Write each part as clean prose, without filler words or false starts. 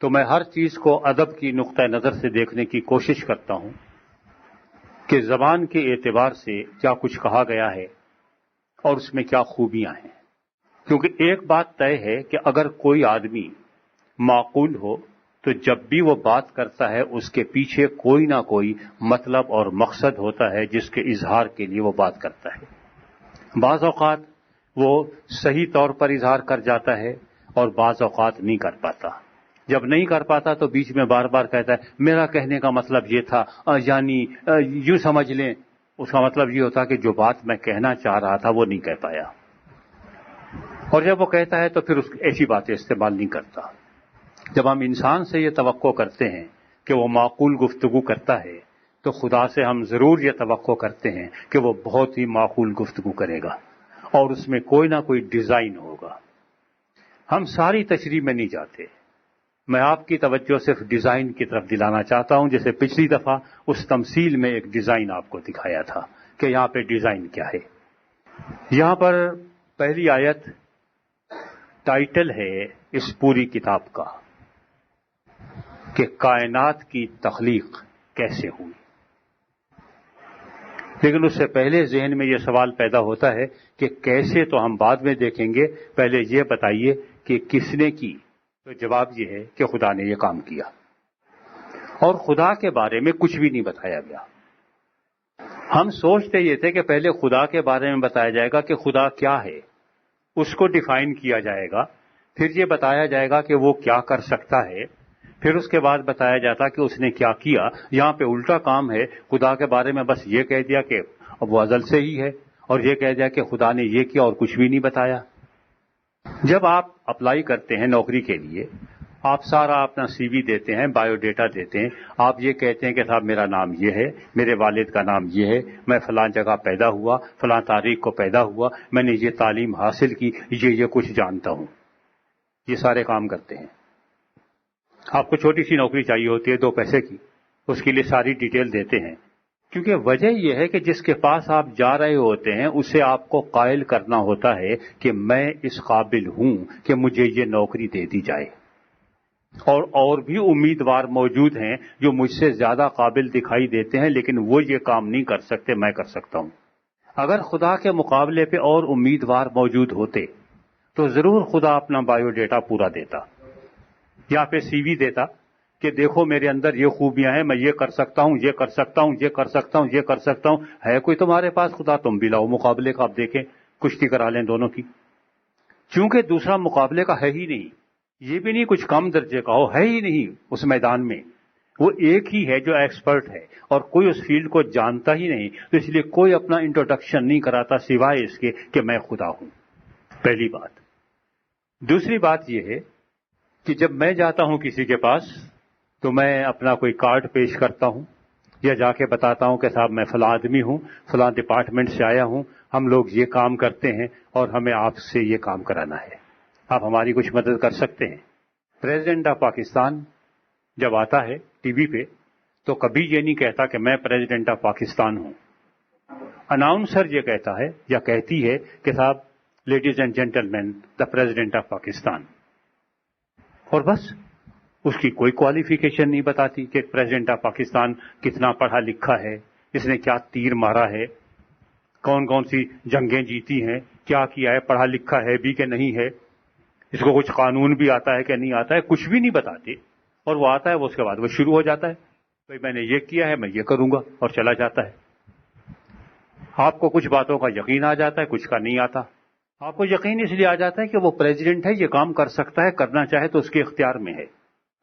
تو میں ہر چیز کو ادب کی نقطہ نظر سے دیکھنے کی کوشش کرتا ہوں کہ زبان کے اعتبار سے کیا کچھ کہا گیا ہے اور اس میں کیا خوبیاں ہیں. کیونکہ ایک بات طے ہے کہ اگر کوئی آدمی معقول ہو تو جب بھی وہ بات کرتا ہے اس کے پیچھے کوئی نہ کوئی مطلب اور مقصد ہوتا ہے جس کے اظہار کے لیے وہ بات کرتا ہے. بعض اوقات وہ صحیح طور پر اظہار کر جاتا ہے اور بعض اوقات نہیں کر پاتا. جب نہیں کر پاتا تو بیچ میں بار بار کہتا ہے میرا کہنے کا مطلب یہ تھا، یعنی یوں سمجھ لیں. اس کا مطلب یہ ہوتا کہ جو بات میں کہنا چاہ رہا تھا وہ نہیں کہہ پایا. اور جب وہ کہتا ہے تو پھر ایسی باتیں استعمال نہیں کرتا. جب ہم انسان سے یہ توقع کرتے ہیں کہ وہ معقول گفتگو کرتا ہے تو خدا سے ہم ضرور یہ توقع کرتے ہیں کہ وہ بہت ہی معقول گفتگو کرے گا اور اس میں کوئی نہ کوئی ڈیزائن ہوگا. ہم ساری تشریح میں نہیں جاتے. میں آپ کی توجہ صرف ڈیزائن کی طرف دلانا چاہتا ہوں. جیسے پچھلی دفعہ اس تمثیل میں ایک ڈیزائن آپ کو دکھایا تھا کہ یہاں پہ ڈیزائن کیا ہے. یہاں پر پہلی آیت ٹائٹل ہے اس پوری کتاب کا کہ کائنات کی تخلیق کیسے ہوئی. لیکن اس سے پہلے ذہن میں یہ سوال پیدا ہوتا ہے کہ کیسے تو ہم بعد میں دیکھیں گے، پہلے یہ بتائیے کہ کس نے کی. تو جواب یہ ہے کہ خدا نے یہ کام کیا اور خدا کے بارے میں کچھ بھی نہیں بتایا گیا. ہم سوچتے یہ تھے کہ پہلے خدا کے بارے میں بتایا جائے گا کہ خدا کیا ہے، اس کو ڈیفائن کیا جائے گا، پھر یہ بتایا جائے گا کہ وہ کیا کر سکتا ہے، پھر اس کے بعد بتایا جاتا کہ اس نے کیا کیا. یہاں پہ الٹا کام ہے. خدا کے بارے میں بس یہ کہہ دیا کہ اب وہ ازل سے ہی ہے اور یہ کہہ دیا کہ خدا نے یہ کیا اور کچھ بھی نہیں بتایا. جب آپ اپلائی کرتے ہیں نوکری کے لیے، آپ سارا اپنا سی وی دیتے ہیں، بایو ڈیٹا دیتے ہیں، آپ یہ کہتے ہیں کہ صاحب میرا نام یہ ہے، میرے والد کا نام یہ ہے، میں فلاں جگہ پیدا ہوا، فلاں تاریخ کو پیدا ہوا، میں نے یہ تعلیم حاصل کی، یہ کچھ جانتا ہوں. یہ سارے کام کرتے ہیں. آپ کو چھوٹی سی نوکری چاہیے ہوتی ہے 2 پیسے کی، اس کے لیے ساری ڈیٹیل دیتے ہیں. کیونکہ وجہ یہ ہے کہ جس کے پاس آپ جا رہے ہوتے ہیں اسے آپ کو قائل کرنا ہوتا ہے کہ میں اس قابل ہوں کہ مجھے یہ نوکری دے دی جائے. اور بھی امیدوار موجود ہیں جو مجھ سے زیادہ قابل دکھائی دیتے ہیں لیکن وہ یہ کام نہیں کر سکتے، میں کر سکتا ہوں. اگر خدا کے مقابلے پہ اور امیدوار موجود ہوتے تو ضرور خدا اپنا بایو ڈیٹا پورا دیتا، یہاں پہ سی وی دیتا کہ دیکھو میرے اندر یہ خوبیاں ہیں، میں یہ کر سکتا ہوں، یہ کر سکتا ہوں، یہ کر سکتا ہوں، یہ کر سکتا ہوں. ہے کوئی تمہارے پاس خدا؟ تم بھی لاؤ مقابلے کا، آپ دیکھیں کشتی کرا لیں دونوں کی. چونکہ دوسرا مقابلے کا ہے ہی نہیں، یہ بھی نہیں کچھ کم درجے کا ہو، ہے ہی نہیں اس میدان میں. وہ ایک ہی ہے جو ایکسپرٹ ہے اور کوئی اس فیلڈ کو جانتا ہی نہیں، تو اس لیے کوئی اپنا انٹروڈکشن نہیں کراتا سوائے اس کے کہ میں خدا ہوں. پہلی بات. دوسری بات یہ ہے کہ جب میں جاتا ہوں کسی کے پاس تو میں اپنا کوئی کارڈ پیش کرتا ہوں یا جا کے بتاتا ہوں کہ صاحب میں فلاں آدمی ہوں، فلاں ڈپارٹمنٹ سے آیا ہوں، ہم لوگ یہ کام کرتے ہیں اور ہمیں آپ سے یہ کام کرانا ہے، آپ ہماری کچھ مدد کر سکتے ہیں. پریزیڈنٹ آف پاکستان جب آتا ہے ٹی وی پہ تو کبھی یہ نہیں کہتا کہ میں پریزیڈنٹ آف پاکستان ہوں. اناؤنسر یہ کہتا ہے یا کہتی ہے کہ صاحب ladies and gentleman the president of Pakistan, اور بس اس کی کوئی کوالیفیکیشن نہیں بتاتی کہ پریزیڈنٹ آف پاکستان کتنا پڑھا لکھا ہے، اس نے کیا تیر مارا ہے، کون کون سی جنگیں جیتی ہیں، کیا کیا ہے، پڑھا لکھا ہے بھی کہ نہیں ہے، اس کو کچھ قانون بھی آتا ہے کہ نہیں آتا ہے، کچھ بھی نہیں بتاتے. اور وہ آتا ہے، وہ اس کے بعد وہ شروع ہو جاتا ہے بھائی میں نے یہ کیا ہے، میں یہ کروں گا، اور چلا جاتا ہے. آپ کو کچھ باتوں کا یقین آ جاتا ہے، کچھ کا نہیں آتا. آپ کو یقین اس لیے آ جاتا ہے کہ وہ پریزیڈنٹ ہے، یہ کام کر سکتا ہے، کرنا چاہے تو اس کے اختیار میں ہے.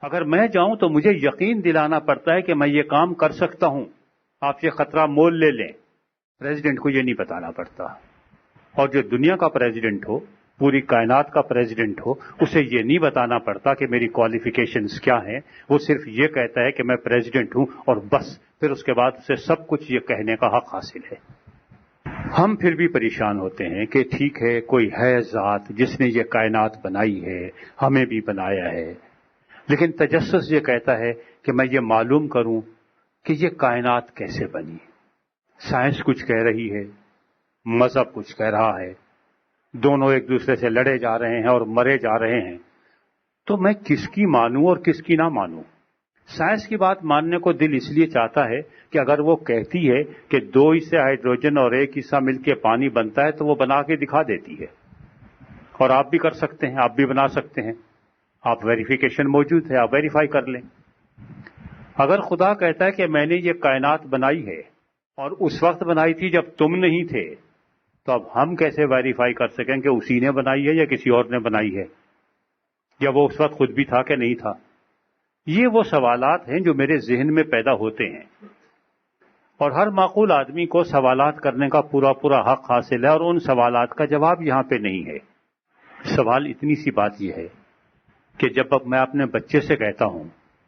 اگر میں جاؤں تو مجھے یقین دلانا پڑتا ہے کہ میں یہ کام کر سکتا ہوں، آپ یہ خطرہ مول لے لیں. پریزیڈنٹ کو یہ نہیں بتانا پڑتا. اور جو دنیا کا پریزیڈنٹ ہو، پوری کائنات کا پریزیڈنٹ ہو، اسے یہ نہیں بتانا پڑتا کہ میری کوالیفیکیشنز کیا ہیں. وہ صرف یہ کہتا ہے کہ میں پریزیڈنٹ ہوں اور بس، پھر اس کے بعد اسے سب کچھ یہ کہنے کا حق حاصل ہے. ہم پھر بھی پریشان ہوتے ہیں کہ ٹھیک ہے کوئی ہے ذات جس نے یہ کائنات بنائی ہے، ہمیں بھی بنایا ہے، لیکن تجسس یہ کہتا ہے کہ میں یہ معلوم کروں کہ یہ کائنات کیسے بنی. سائنس کچھ کہہ رہی ہے، مذہب کچھ کہہ رہا ہے، دونوں ایک دوسرے سے لڑے جا رہے ہیں اور مرے جا رہے ہیں. تو میں کس کی مانوں اور کس کی نہ مانوں؟ سائنس کی بات ماننے کو دل اس لیے چاہتا ہے کہ اگر وہ کہتی ہے کہ 2 حصے ہائیڈروجن اور 1 حصہ مل کے پانی بنتا ہے تو وہ بنا کے دکھا دیتی ہے، اور آپ بھی کر سکتے ہیں، آپ بھی بنا سکتے ہیں، آپ ویریفیکیشن موجود ہے، آپ ویریفائی کر لیں۔ اگر خدا کہتا ہے کہ میں نے یہ کائنات بنائی ہے اور اس وقت بنائی تھی جب تم نہیں تھے، تو اب ہم کیسے ویریفائی کر سکیں کہ اسی نے بنائی ہے یا کسی اور نے بنائی ہے، یا وہ اس وقت خود بھی تھا کہ نہیں تھا؟ یہ وہ سوالات ہیں جو میرے ذہن میں پیدا ہوتے ہیں، اور ہر معقول آدمی کو سوالات کرنے کا پورا حق حاصل ہے، اور ان سوالات کا جواب یہاں پہ نہیں ہے۔ سوال اتنی سی بات یہ ہے کہ جب میں اپنے بچے سے کہتا ہوں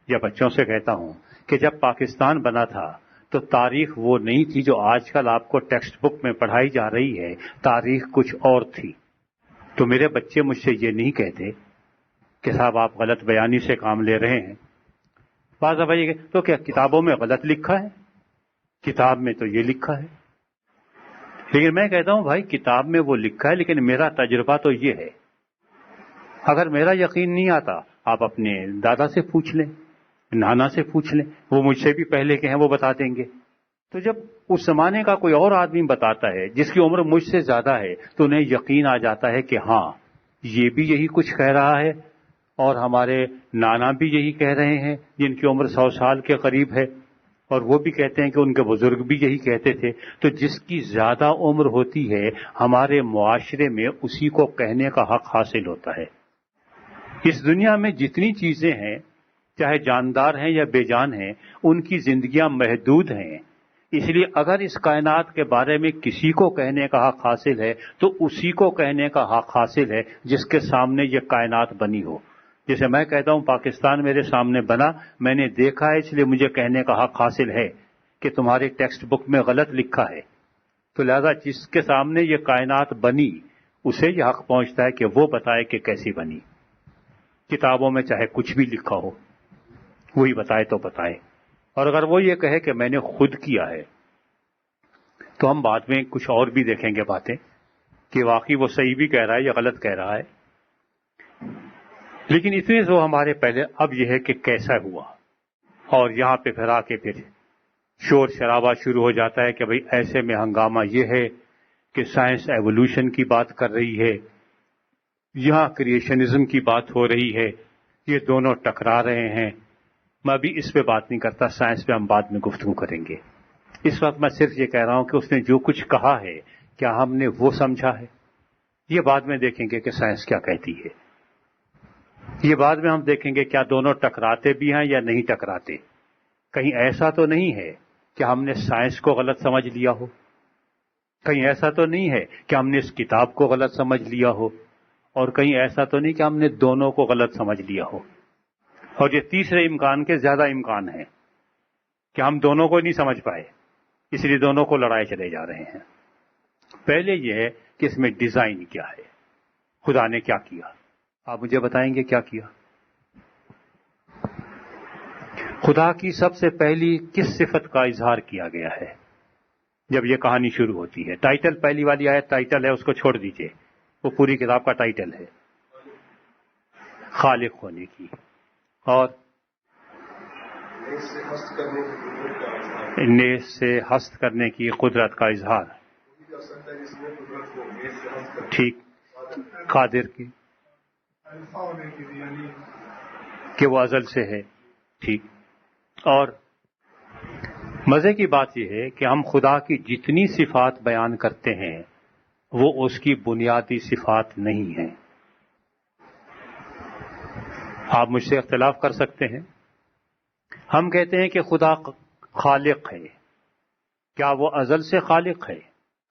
یا بچوں سے کہتا ہوں کہ جب پاکستان بنا تھا تو تاریخ وہ نہیں تھی جو آج کل آپ کو ٹیکسٹ بک میں پڑھائی جا رہی ہے، تاریخ کچھ اور تھی، تو میرے بچے مجھ سے یہ نہیں کہتے کہ صاحب آپ غلط بیانی سے کام لے رہے ہیں۔ بعض دفعہ یہ تو کیا کتابوں میں غلط لکھا ہے؟ کتاب میں تو یہ لکھا ہے، لیکن میں کہتا ہوں بھائی کتاب میں وہ لکھا ہے، لیکن میرا تجربہ تو یہ ہے۔ اگر میرا یقین نہیں آتا آپ اپنے دادا سے پوچھ لیں، نانا سے پوچھ لیں، وہ مجھ سے بھی پہلے کے ہیں، وہ بتا دیں گے۔ تو جب اس زمانے کا کوئی اور آدمی بتاتا ہے جس کی عمر مجھ سے زیادہ ہے تو انہیں یقین آ جاتا ہے کہ ہاں یہ بھی یہی کچھ کہہ رہا ہے، اور ہمارے نانا بھی یہی کہہ رہے ہیں جن کی عمر 100 سال کے قریب ہے، اور وہ بھی کہتے ہیں کہ ان کے بزرگ بھی یہی کہتے تھے۔ تو جس کی زیادہ عمر ہوتی ہے ہمارے معاشرے میں اسی کو کہنے کا حق حاصل ہوتا ہے۔ اس دنیا میں جتنی چیزیں ہیں، چاہے جاندار ہیں یا بے جان ہیں، ان کی زندگیاں محدود ہیں، اس لیے اگر اس کائنات کے بارے میں کسی کو کہنے کا حق حاصل ہے تو اسی کو کہنے کا حق حاصل ہے جس کے سامنے یہ کائنات بنی ہو۔ جیسے میں کہتا ہوں پاکستان میرے سامنے بنا، میں نے دیکھا ہے، اس لیے مجھے کہنے کا حق حاصل ہے کہ تمہاری ٹیکسٹ بک میں غلط لکھا ہے، تو لہذا جس کے سامنے یہ کائنات بنی اسے یہ حق پہنچتا ہے کہ وہ بتائے کہ کیسی بنی۔ کتابوں میں چاہے کچھ بھی لکھا ہو، وہی بتائے تو بتائے، اور اگر وہ یہ کہے کہ میں نے خود کیا ہے تو ہم بعد میں کچھ اور بھی دیکھیں گے باتیں کہ واقعی وہ صحیح بھی کہہ رہا ہے یا غلط کہہ رہا ہے، لیکن اتنے وہ ہمارے پہلے اب یہ ہے کہ کیسا ہوا، اور یہاں پہ پھر آ کے پھر شور شرابہ شروع ہو جاتا ہے کہ بھئی ایسے میں ہنگامہ یہ ہے کہ سائنس ایوولوشن کی بات کر رہی ہے، یہاں کریشنزم کی بات ہو رہی ہے، یہ دونوں ٹکرا رہے ہیں۔ میں ابھی اس پہ بات نہیں کرتا، سائنس پہ ہم بعد میں گفتگو کریں گے۔ اس وقت میں صرف یہ کہہ رہا ہوں کہ اس نے جو کچھ کہا ہے کیا ہم نے وہ سمجھا ہے؟ یہ بعد میں دیکھیں گے کہ سائنس کیا کہتی ہے، یہ بعد میں ہم دیکھیں گے کیا دونوں ٹکراتے بھی ہیں یا نہیں ٹکراتے۔ کہیں ایسا تو نہیں ہے کہ ہم نے سائنس کو غلط سمجھ لیا ہو، کہیں ایسا تو نہیں ہے کہ ہم نے اس کتاب کو غلط سمجھ لیا ہو، اور کہیں ایسا تو نہیں کہ ہم نے دونوں کو غلط سمجھ لیا ہو۔ اور یہ تیسرے امکان کے زیادہ امکان ہے کہ ہم دونوں کو نہیں سمجھ پائے، اس لیے دونوں کو لڑائے چلے جا رہے ہیں۔ پہلے یہ ہے کہ اس میں ڈیزائن کیا ہے، خدا نے کیا کیا؟ آپ مجھے بتائیں گے کیا کیا؟ خدا کی سب سے پہلی کس صفت کا اظہار کیا گیا ہے جب یہ کہانی شروع ہوتی ہے؟ ٹائٹل، پہلی والی آیت ٹائٹل ہے، اس کو چھوڑ دیجئے، وہ پوری کتاب کا ٹائٹل ہے، خالق ہونے کی اور نیز سے ہست کرنے کی قدرت کا اظہار۔ ٹھیک، قادر کی کہ وہ ازل سے ہے، ٹھیک۔ اور مزے کی بات یہ ہے کہ ہم خدا کی جتنی صفات بیان کرتے ہیں وہ اس کی بنیادی صفات نہیں ہیں۔ آپ مجھ سے اختلاف کر سکتے ہیں، ہم کہتے ہیں کہ خدا خالق ہے، کیا وہ ازل سے خالق ہے؟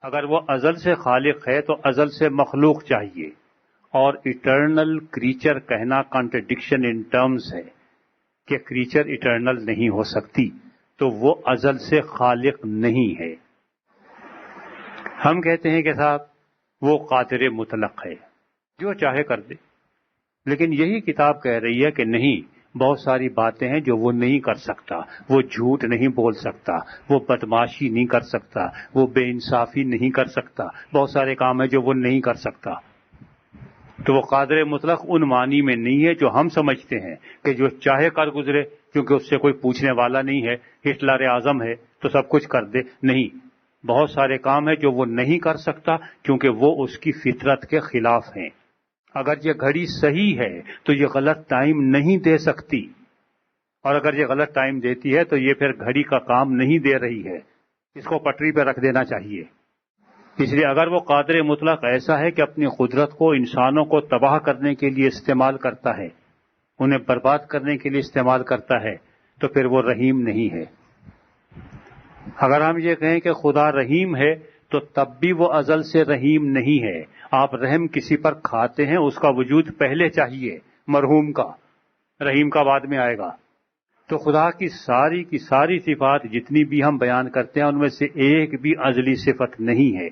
اگر وہ ازل سے خالق ہے تو ازل سے مخلوق چاہیے، اور ایٹرنل کریچر کہنا کانٹرڈکشن ان ٹرمز ہے کہ کریچر ایٹرنل نہیں ہو سکتی، تو وہ ازل سے خالق نہیں ہے۔ ہم کہتے ہیں کہ صاحب وہ قادر مطلق ہے، جو چاہے کر دے، لیکن یہی کتاب کہہ رہی ہے کہ نہیں، بہت ساری باتیں ہیں جو وہ نہیں کر سکتا، وہ جھوٹ نہیں بول سکتا، وہ بدماشی نہیں کر سکتا، وہ بے انصافی نہیں کر سکتا، بہت سارے کام ہیں جو وہ نہیں کر سکتا۔ تو وہ قادر مطلق ان معنی میں نہیں ہے جو ہم سمجھتے ہیں کہ جو چاہے کر گزرے، کیونکہ اس سے کوئی پوچھنے والا نہیں ہے، ہٹلر اعظم ہے تو سب کچھ کر دے. نہیں، بہت سارے کام ہیں جو وہ نہیں کر سکتا کیونکہ وہ اس کی فطرت کے خلاف ہیں. اگر یہ گھڑی صحیح ہے تو یہ غلط ٹائم نہیں دے سکتی، اور اگر یہ غلط ٹائم دیتی ہے تو یہ پھر گھڑی کا کام نہیں دے رہی ہے، اس کو پٹری پہ رکھ دینا چاہیے. اس لیے اگر وہ قادر مطلق ایسا ہے کہ اپنی قدرت کو انسانوں کو تباہ کرنے کے لیے استعمال کرتا ہے، انہیں برباد کرنے کے لیے استعمال کرتا ہے، تو پھر وہ رحیم نہیں ہے. اگر ہم یہ کہیں کہ خدا رحیم ہے تو تب بھی وہ ازل سے رحیم نہیں ہے. آپ رحم کسی پر کھاتے ہیں، اس کا وجود پہلے چاہیے، مرحوم کا، رحیم کا بعد میں آئے گا. تو خدا کی ساری صفات جتنی بھی ہم بیان کرتے ہیں ان میں سے ایک بھی ازلی صفت نہیں ہے.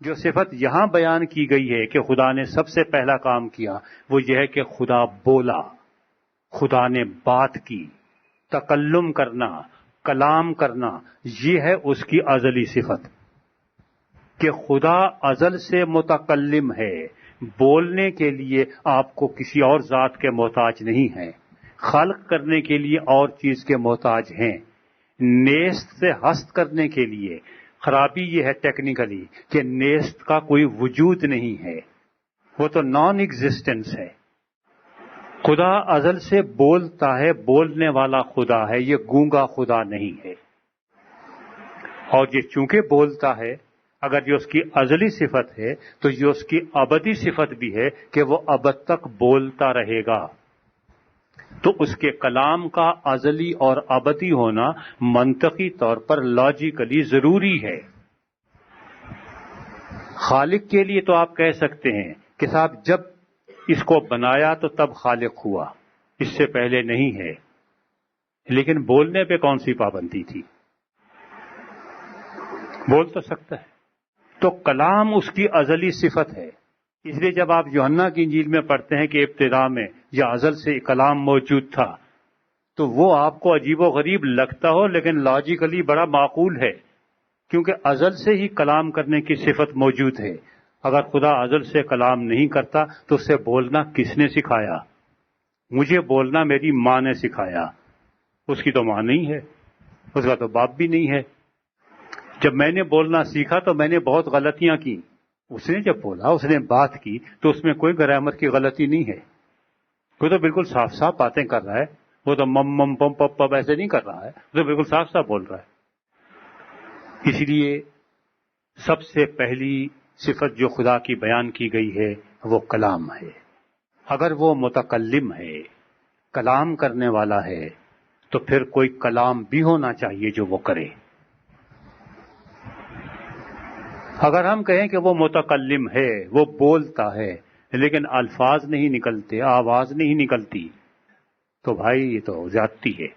جو صفت یہاں بیان کی گئی ہے کہ خدا نے سب سے پہلا کام کیا وہ یہ ہے کہ خدا بولا، خدا نے بات کی، تکلم کرنا، کلام کرنا، یہ ہے اس کی ازلی صفت. کہ خدا ازل سے متکلم ہے، بولنے کے لیے آپ کو کسی اور ذات کے محتاج نہیں ہے، خلق کرنے کے لیے اور چیز کے محتاج ہیں، نیست سے ہست کرنے کے لیے. خرابی یہ ہے ٹیکنیکلی کہ نیست کا کوئی وجود نہیں ہے، وہ تو نان ایگزسٹنس ہے. خدا ازل سے بولتا ہے، بولنے والا خدا ہے، یہ گونگا خدا نہیں ہے. اور یہ چونکہ بولتا ہے، اگر یہ اس کی ازلی صفت ہے تو یہ اس کی ابدی صفت بھی ہے کہ وہ ابد تک بولتا رہے گا. تو اس کے کلام کا ازلی اور ابدی ہونا منطقی طور پر لاجیکلی ضروری ہے. خالق کے لیے تو آپ کہہ سکتے ہیں کہ صاحب جب اس کو بنایا تو تب خالق ہوا، اس سے پہلے نہیں ہے. لیکن بولنے پہ کون سی پابندی تھی؟ بول تو سکتا ہے. تو کلام اس کی ازلی صفت ہے. اس لیے جب آپ یوحنا کی انجیل میں پڑھتے ہیں کہ ابتدا میں یا ازل سے کلام موجود تھا، تو وہ آپ کو عجیب و غریب لگتا ہو لیکن لاجیکلی بڑا معقول ہے، کیونکہ ازل سے ہی کلام کرنے کی صفت موجود ہے. اگر خدا ازل سے کلام نہیں کرتا تو اسے بولنا کس نے سکھایا؟ مجھے بولنا میری ماں نے سکھایا. اس کی تو ماں نہیں ہے، اس کا تو باپ بھی نہیں ہے. جب میں نے بولنا سیکھا تو میں نے بہت غلطیاں کی. اس نے جب بولا، اس نے بات کی تو اس میں کوئی گرامر کی غلطی نہیں ہے. وہ تو بالکل صاف صاف باتیں کر رہا ہے، وہ تو مم مم پم پپ پپ ایسے نہیں کر رہا ہے، وہ تو بالکل صاف صاف بول رہا ہے. اس لیے سب سے پہلی صفت جو خدا کی بیان کی گئی ہے وہ کلام ہے. اگر وہ متکلم ہے، کلام کرنے والا ہے، تو پھر کوئی کلام بھی ہونا چاہیے جو وہ کرے. اگر ہم کہیں کہ وہ متکلم ہے، وہ بولتا ہے لیکن الفاظ نہیں نکلتے، آواز نہیں نکلتی، تو بھائی یہ تو زیادتی ہے.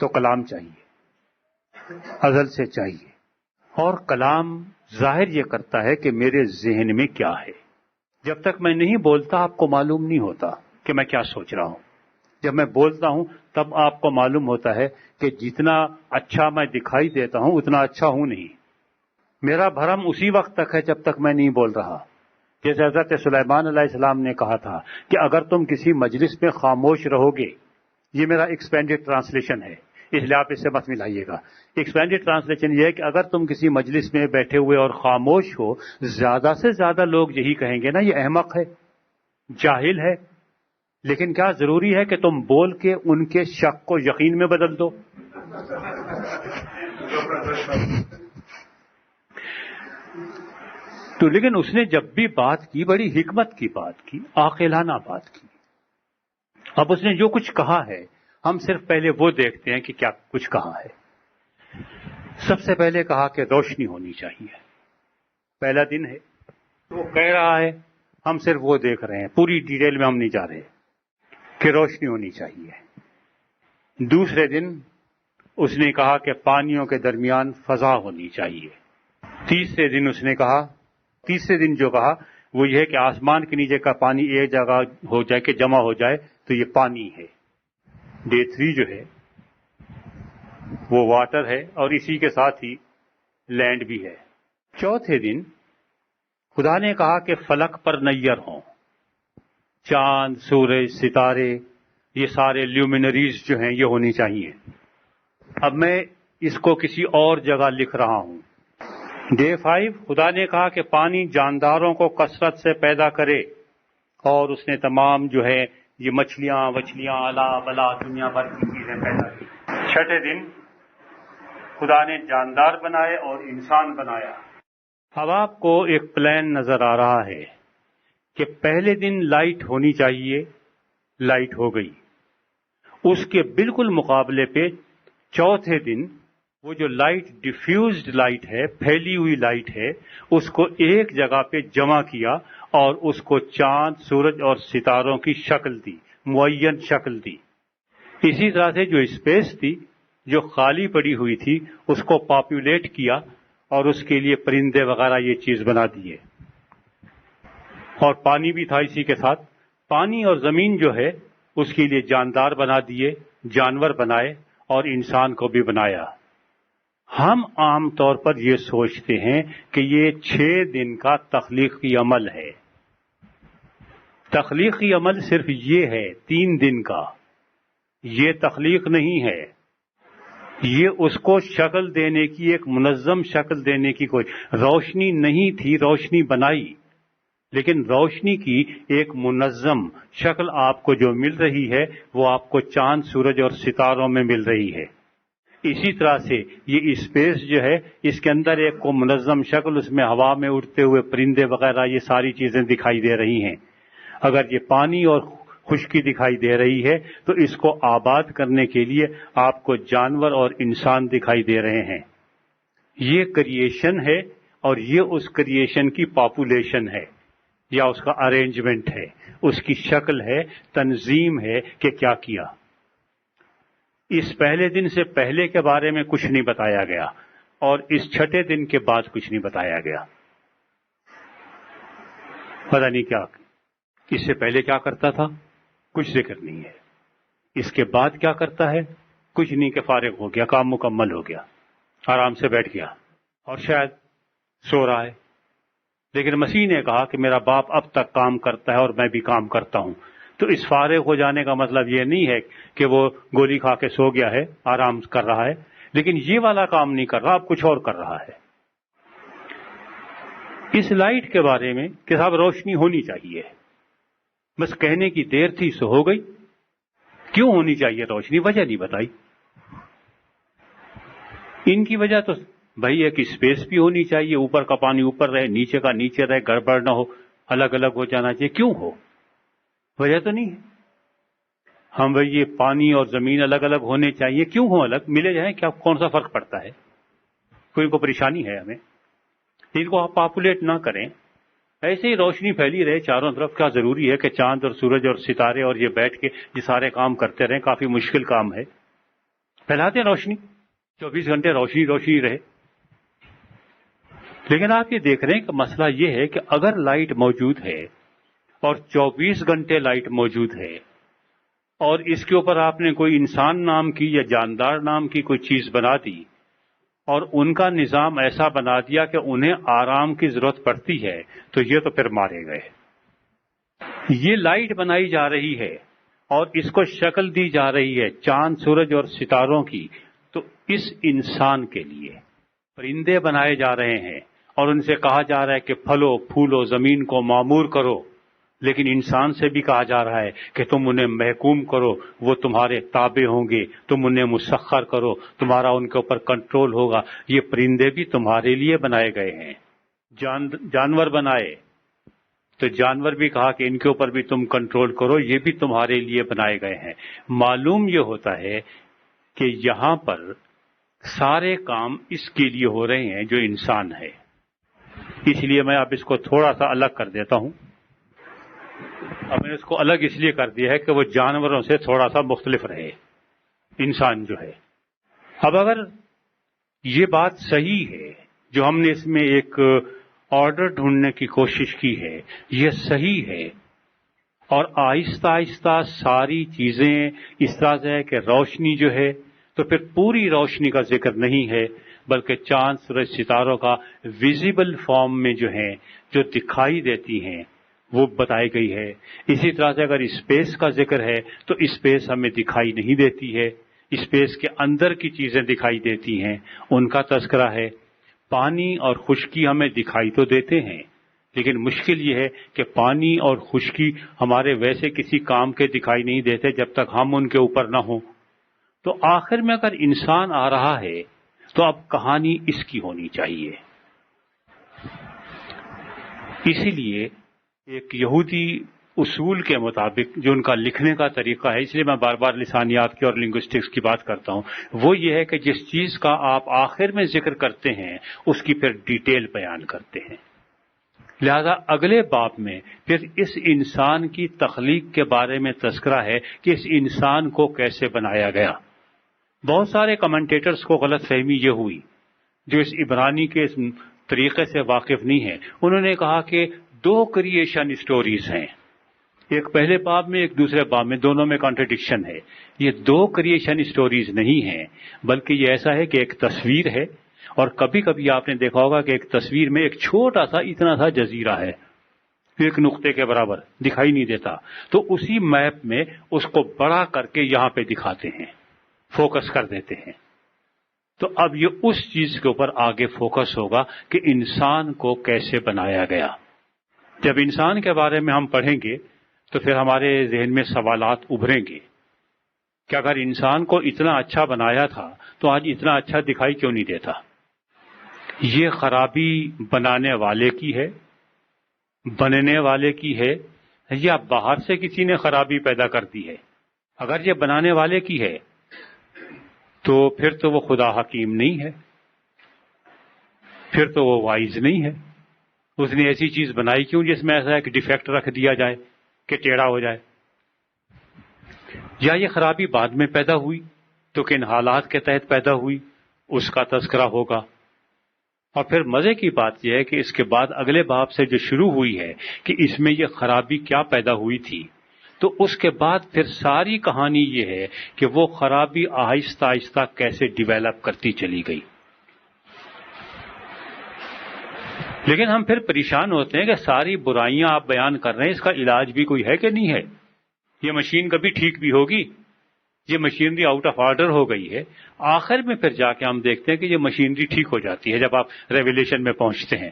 تو کلام چاہیے، ازل سے چاہیے. اور کلام ظاہر یہ کرتا ہے کہ میرے ذہن میں کیا ہے. جب تک میں نہیں بولتا آپ کو معلوم نہیں ہوتا کہ میں کیا سوچ رہا ہوں. جب میں بولتا ہوں تب آپ کو معلوم ہوتا ہے کہ جتنا اچھا میں دکھائی دیتا ہوں اتنا اچھا ہوں نہیں. میرا بھرم اسی وقت تک ہے جب تک میں نہیں بول رہا. جیسے حضرت سلیمان علیہ السلام نے کہا تھا کہ اگر تم کسی مجلس میں خاموش رہو گے، یہ میرا ایکسپینڈڈ ٹرانسلیشن ہے اس لیے آپ اس سے مت ملائیے گا. ایکسپینڈڈ ٹرانسلیشن یہ ہے کہ اگر تم کسی مجلس میں بیٹھے ہوئے اور خاموش ہو، زیادہ سے زیادہ لوگ یہی کہیں گے نا یہ احمق ہے، جاہل ہے. لیکن کیا ضروری ہے کہ تم بول کے ان کے شک کو یقین میں بدل دو؟ تو لیکن اس نے جب بھی بات کی بڑی حکمت کی بات کی، عاقلانہ بات کی. اب اس نے جو کچھ کہا ہے ہم صرف پہلے وہ دیکھتے ہیں کہ کیا کچھ کہا ہے. سب سے پہلے کہا کہ روشنی ہونی چاہیے. پہلا دن ہے تو وہ کہہ رہا ہے، ہم صرف وہ دیکھ رہے ہیں، پوری ڈیٹیل میں ہم نہیں جا رہے کہ روشنی ہونی چاہیے. دوسرے دن اس نے کہا کہ پانیوں کے درمیان فضا ہونی چاہیے. تیسرے دن جو کہا وہ یہ ہے کہ آسمان کے نیچے کا پانی ایک جگہ ہو جائے کہ جمع ہو جائے تو یہ پانی ہے. ڈے 3 جو ہے وہ واٹر ہے اور اسی کے ساتھ ہی لینڈ بھی ہے. چوتھے دن خدا نے کہا کہ فلک پر نیر ہوں. چاند، سورج، ستارے، یہ سارے لیومینریز جو ہیں یہ ہونی چاہیے۔ اب میں اس کو کسی اور جگہ لکھ رہا ہوں۔ ڈے 5 خدا نے کہا کہ پانی جانداروں کو کثرت سے پیدا کرے، اور اس نے تمام جو ہے یہ مچھلیاں وچھلیاں الا بلا دنیا بھر کی چیزیں پیدا کی۔ چھٹے دن خدا نے جاندار بنائے اور انسان بنایا۔ اب آپ کو ایک پلان نظر آ رہا ہے کہ پہلے دن لائٹ ہونی چاہیے، لائٹ ہو گئی۔ اس کے بالکل مقابلے پہ چوتھے دن وہ جو لائٹ ڈیفیوزڈ لائٹ ہے، پھیلی ہوئی لائٹ ہے، اس کو ایک جگہ پہ جمع کیا اور اس کو چاند، سورج اور ستاروں کی شکل دی، معین شکل دی۔ اسی طرح سے جو اسپیس تھی جو خالی پڑی ہوئی تھی اس کو پاپولیٹ کیا اور اس کے لیے پرندے وغیرہ یہ چیز بنا دیے، اور پانی بھی تھا اسی کے ساتھ۔ پانی اور زمین جو ہے اس کے لیے جاندار بنا دیے، جانور بنائے اور انسان کو بھی بنایا۔ ہم عام طور پر یہ سوچتے ہیں کہ یہ 6 دن کا تخلیقی عمل ہے۔ تخلیقی عمل صرف یہ ہے 3 دن کا، یہ تخلیق نہیں ہے، یہ اس کو شکل دینے کی، ایک منظم شکل دینے کی کوئی روشنی نہیں تھی، روشنی بنائی، لیکن روشنی کی ایک منظم شکل آپ کو جو مل رہی ہے وہ آپ کو چاند، سورج اور ستاروں میں مل رہی ہے۔ اسی طرح سے یہ اسپیس جو ہے اس کے اندر ایک کو منظم شکل، اس میں ہوا میں اڑتے ہوئے پرندے وغیرہ یہ ساری چیزیں دکھائی دے رہی ہیں۔ اگر یہ پانی اور خشکی دکھائی دے رہی ہے تو اس کو آباد کرنے کے لیے آپ کو جانور اور انسان دکھائی دے رہے ہیں۔ یہ کریشن ہے، اور یہ اس کریشن کی پاپولیشن ہے یا اس کا ارینجمنٹ ہے، اس کی شکل ہے، تنظیم ہے کہ کیا کیا۔ اس پہلے دن سے پہلے کے بارے میں کچھ نہیں بتایا گیا، اور اس چھٹے دن کے بعد کچھ نہیں بتایا گیا۔ پتہ نہیں کیا اس سے پہلے کیا کرتا تھا، کچھ ذکر نہیں ہے۔ اس کے بعد کیا کرتا ہے، کچھ نہیں، کہ فارغ ہو گیا، کام مکمل ہو گیا، آرام سے بیٹھ گیا اور شاید سو رہا ہے۔ لیکن مسیح نے کہا کہ میرا باپ اب تک کام کرتا ہے اور میں بھی کام کرتا ہوں۔ تو اس فارغ ہو جانے کا مطلب یہ نہیں ہے کہ وہ گولی کھا کے سو گیا ہے، آرام کر رہا ہے، لیکن یہ والا کام نہیں کر رہا، اب کچھ اور کر رہا ہے۔ اس لائٹ کے بارے میں کہ صاحب روشنی ہونی چاہیے، بس کہنے کی دیر تھی سو ہو گئی۔ کیوں ہونی چاہیے روشنی، وجہ نہیں بتائی۔ ان کی وجہ تو بھائی ایک اسپیس بھی ہونی چاہیے، اوپر کا پانی اوپر رہے، نیچے کا نیچے رہے، گڑبڑ نہ ہو، الگ الگ ہو جانا چاہیے۔ کیوں ہو، وجہ تو نہیں ہے۔ ہم بھائی یہ پانی اور زمین الگ الگ ہونے چاہیے، کیوں ہو الگ، ملے جائیں، کیا کون سا فرق پڑتا ہے، کوئی کو پریشانی ہے ہمیں؟ ان کو آپ پاپولیٹ نہ کریں، ایسے ہی روشنی پھیلی رہے چاروں طرف۔ کیا ضروری ہے کہ چاند اور سورج اور ستارے اور یہ بیٹھ کے یہ سارے کام کرتے رہیں؟ کافی مشکل کام ہے۔ پھیلاتے ہیں روشنی، 24 گھنٹے روشنی روشنی رہے۔ لیکن آپ یہ دیکھ رہے ہیں کہ مسئلہ یہ ہے کہ اگر لائٹ موجود ہے اور 24 گھنٹے لائٹ موجود ہے، اور اس کے اوپر آپ نے کوئی انسان نام کی یا جاندار نام کی کوئی چیز بنا دی، اور ان کا نظام ایسا بنا دیا کہ انہیں آرام کی ضرورت پڑتی ہے، تو یہ تو پھر مارے گئے۔ یہ لائٹ بنائی جا رہی ہے اور اس کو شکل دی جا رہی ہے چاند، سورج اور ستاروں کی، تو اس انسان کے لیے پرندے بنائے جا رہے ہیں اور ان سے کہا جا رہا ہے کہ پھلو پھولو، زمین کو معمور کرو، لیکن انسان سے بھی کہا جا رہا ہے کہ تم انہیں محکوم کرو، وہ تمہارے تابع ہوں گے، تم انہیں مسخر کرو، تمہارا ان کے اوپر کنٹرول ہوگا۔ یہ پرندے بھی تمہارے لیے بنائے گئے ہیں۔ جانور بنائے تو جانور بھی کہا کہ ان کے اوپر بھی تم کنٹرول کرو، یہ بھی تمہارے لیے بنائے گئے ہیں۔ معلوم یہ ہوتا ہے کہ یہاں پر سارے کام اس کے لیے ہو رہے ہیں جو انسان ہے۔ اس لیے میں اب اس کو تھوڑا سا الگ کر دیتا ہوں۔ اب میں نے اس کو الگ اس لیے کر دیا ہے کہ وہ جانوروں سے تھوڑا سا مختلف رہے، انسان جو ہے۔ اب اگر یہ بات صحیح ہے، جو ہم نے اس میں ایک آرڈر ڈھونڈنے کی کوشش کی ہے، یہ صحیح ہے، اور آہستہ آہستہ ساری چیزیں اس طرح سے ہے کہ روشنی جو ہے تو پھر پوری روشنی کا ذکر نہیں ہے، بلکہ چاند، سورج، ستاروں کا ویزیبل فارم میں جو ہیں، جو دکھائی دیتی ہیں، وہ بتائی گئی ہے. اسی طرح سے اگر اسپیس کا ذکر ہے تو اسپیس ہمیں دکھائی نہیں دیتی ہے، اسپیس کے اندر کی چیزیں دکھائی دیتی ہیں، ان کا تذکرہ ہے. پانی اور خشکی ہمیں دکھائی تو دیتے ہیں، لیکن مشکل یہ ہے کہ پانی اور خشکی ہمارے ویسے کسی کام کے دکھائی نہیں دیتے جب تک ہم ان کے اوپر نہ ہوں. تو آخر میں اگر انسان آ رہا ہے تو اب کہانی اس کی ہونی چاہیے. اسی لیے ایک یہودی اصول کے مطابق جو ان کا لکھنے کا طریقہ ہے، اس لیے میں بار بار لسانیات کی اور لنگوسٹکس کی بات کرتا ہوں، وہ یہ ہے کہ جس چیز کا آپ آخر میں ذکر کرتے ہیں اس کی پھر ڈیٹیل بیان کرتے ہیں. لہذا اگلے باب میں پھر اس انسان کی تخلیق کے بارے میں تذکرہ ہے کہ اس انسان کو کیسے بنایا گیا. بہت سارے کمنٹیٹرز کو غلط فہمی یہ ہوئی جو اس عبرانی کے اس طریقے سے واقف نہیں ہیں. انہوں نے کہا کہ 2 کریشن سٹوریز ہیں، ایک پہلے باب میں ایک دوسرے باب میں، دونوں میں کانٹرڈکشن ہے. یہ 2 کریشن سٹوریز نہیں ہیں، بلکہ یہ ایسا ہے کہ ایک تصویر ہے، اور کبھی کبھی آپ نے دیکھا ہوگا کہ ایک تصویر میں ایک چھوٹا سا اتنا سا جزیرہ ہے، ایک نقطے کے برابر دکھائی نہیں دیتا، تو اسی میپ میں اس کو بڑا کر کے یہاں پہ دکھاتے ہیں، فوکس کر دیتے ہیں. تو اب یہ اس چیز کے اوپر آگے فوکس ہوگا کہ انسان کو کیسے بنایا گیا. جب انسان کے بارے میں ہم پڑھیں گے تو پھر ہمارے ذہن میں سوالات ابھریں گے کہ اگر انسان کو اتنا اچھا بنایا تھا تو آج اتنا اچھا دکھائی کیوں نہیں دیتا. یہ خرابی بنانے والے کی ہے، بننے والے کی ہے، یا باہر سے کسی نے خرابی پیدا کر دی ہے؟ اگر یہ بنانے والے کی ہے تو پھر تو وہ خدا حکیم نہیں ہے، پھر تو وہ وائز نہیں ہے. اس نے ایسی چیز بنائی کیوں جس میں ایسا ایک ڈیفیکٹ رکھ دیا جائے کہ ٹیڑھا ہو جائے؟ یا یہ خرابی بعد میں پیدا ہوئی تو کن حالات کے تحت پیدا ہوئی، اس کا تذکرہ ہوگا. اور پھر مزے کی بات یہ ہے کہ اس کے بعد اگلے باب سے جو شروع ہوئی ہے کہ اس میں یہ خرابی کیا پیدا ہوئی تھی، تو اس کے بعد پھر ساری کہانی یہ ہے کہ وہ خرابی آہستہ آہستہ کیسے ڈیویلپ کرتی چلی گئی. لیکن ہم پھر پریشان ہوتے ہیں کہ ساری برائیاں آپ بیان کر رہے ہیں، اس کا علاج بھی کوئی ہے کہ نہیں ہے؟ یہ مشین کبھی ٹھیک بھی ہوگی؟ یہ مشینری آؤٹ آف آرڈر ہو گئی ہے. آخر میں پھر جا کے ہم دیکھتے ہیں کہ یہ مشینری ٹھیک ہو جاتی ہے جب آپ ریویلیشن میں پہنچتے ہیں.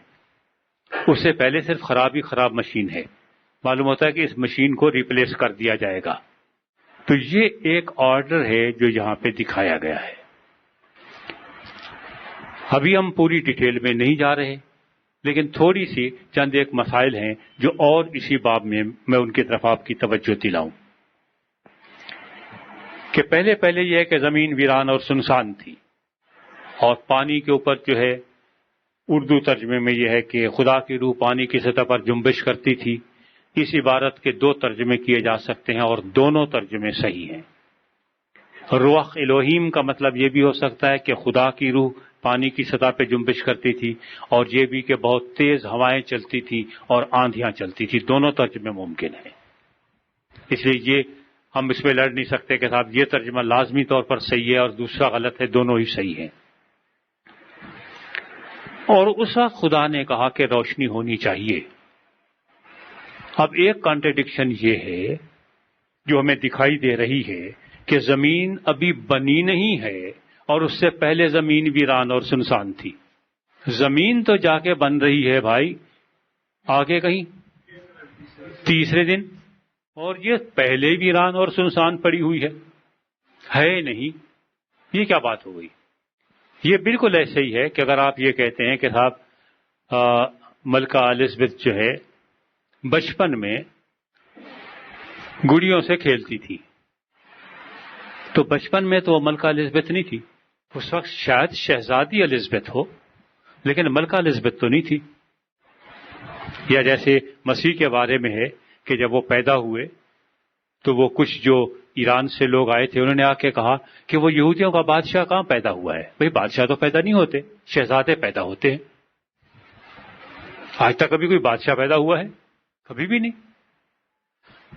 اس سے پہلے صرف خراب مشین ہے، معلوم ہوتا ہے کہ اس مشین کو ریپلیس کر دیا جائے گا. تو یہ ایک آرڈر ہے جو یہاں پہ دکھایا گیا ہے. ابھی ہم پوری ڈیٹیل میں نہیں جا رہے، لیکن تھوڑی سی چند ایک مسائل ہیں جو اور اسی باب میں ان کی طرف آپ کی توجہ دلاؤں. کہ پہلے یہ ہے کہ زمین ویران اور سنسان تھی، اور پانی کے اوپر جو ہے اردو ترجمے میں یہ ہے کہ خدا کی روح پانی کی سطح پر جنبش کرتی تھی. اس عبارت کے 2 ترجمے کیے جا سکتے ہیں اور دونوں ترجمے صحیح ہیں. روح الوہیم کا مطلب یہ بھی ہو سکتا ہے کہ خدا کی روح پانی کی سطح پہ جنبش کرتی تھی، اور یہ بھی کہ بہت تیز ہوائیں چلتی تھی اور آندھیاں چلتی تھی. دونوں ترجمے ممکن ہیں، اس لیے یہ ہم اس میں لڑ نہیں سکتے کہ صاحب یہ ترجمہ لازمی طور پر صحیح ہے اور دوسرا غلط ہے. دونوں ہی صحیح ہیں. اور اس وقت خدا نے کہا کہ روشنی ہونی چاہیے. اب ایک کانٹرڈکشن یہ ہے جو ہمیں دکھائی دے رہی ہے کہ زمین ابھی بنی نہیں ہے اور اس سے پہلے زمین ویران اور سنسان تھی. زمین تو جا کے بن رہی ہے بھائی آگے کہیں تیسرے دن، اور یہ پہلے ویران اور سنسان پڑی ہوئی ہے نہیں. یہ کیا بات ہو گئی؟ یہ بالکل ایسے ہی ہے کہ اگر آپ یہ کہتے ہیں کہ صاحب ملکہ الزبتھ جو ہے بچپن میں گڑیوں سے کھیلتی تھی، تو بچپن میں تو وہ ملکہ الزبتھ نہیں تھی. اس وقت شاید شہزادی الزبتھ ہو، لیکن ملکہ الزبتھ تو نہیں تھی. یا جیسے مسیح کے بارے میں ہے کہ جب وہ پیدا ہوئے تو وہ کچھ جو ایران سے لوگ آئے تھے انہوں نے آ کے کہا کہ وہ یہودیوں کا بادشاہ کہاں پیدا ہوا ہے؟ بھئی بادشاہ تو پیدا نہیں ہوتے، شہزادے پیدا ہوتے ہیں. آج تک کبھی کوئی بادشاہ پیدا ہوا ہے؟ کبھی بھی نہیں.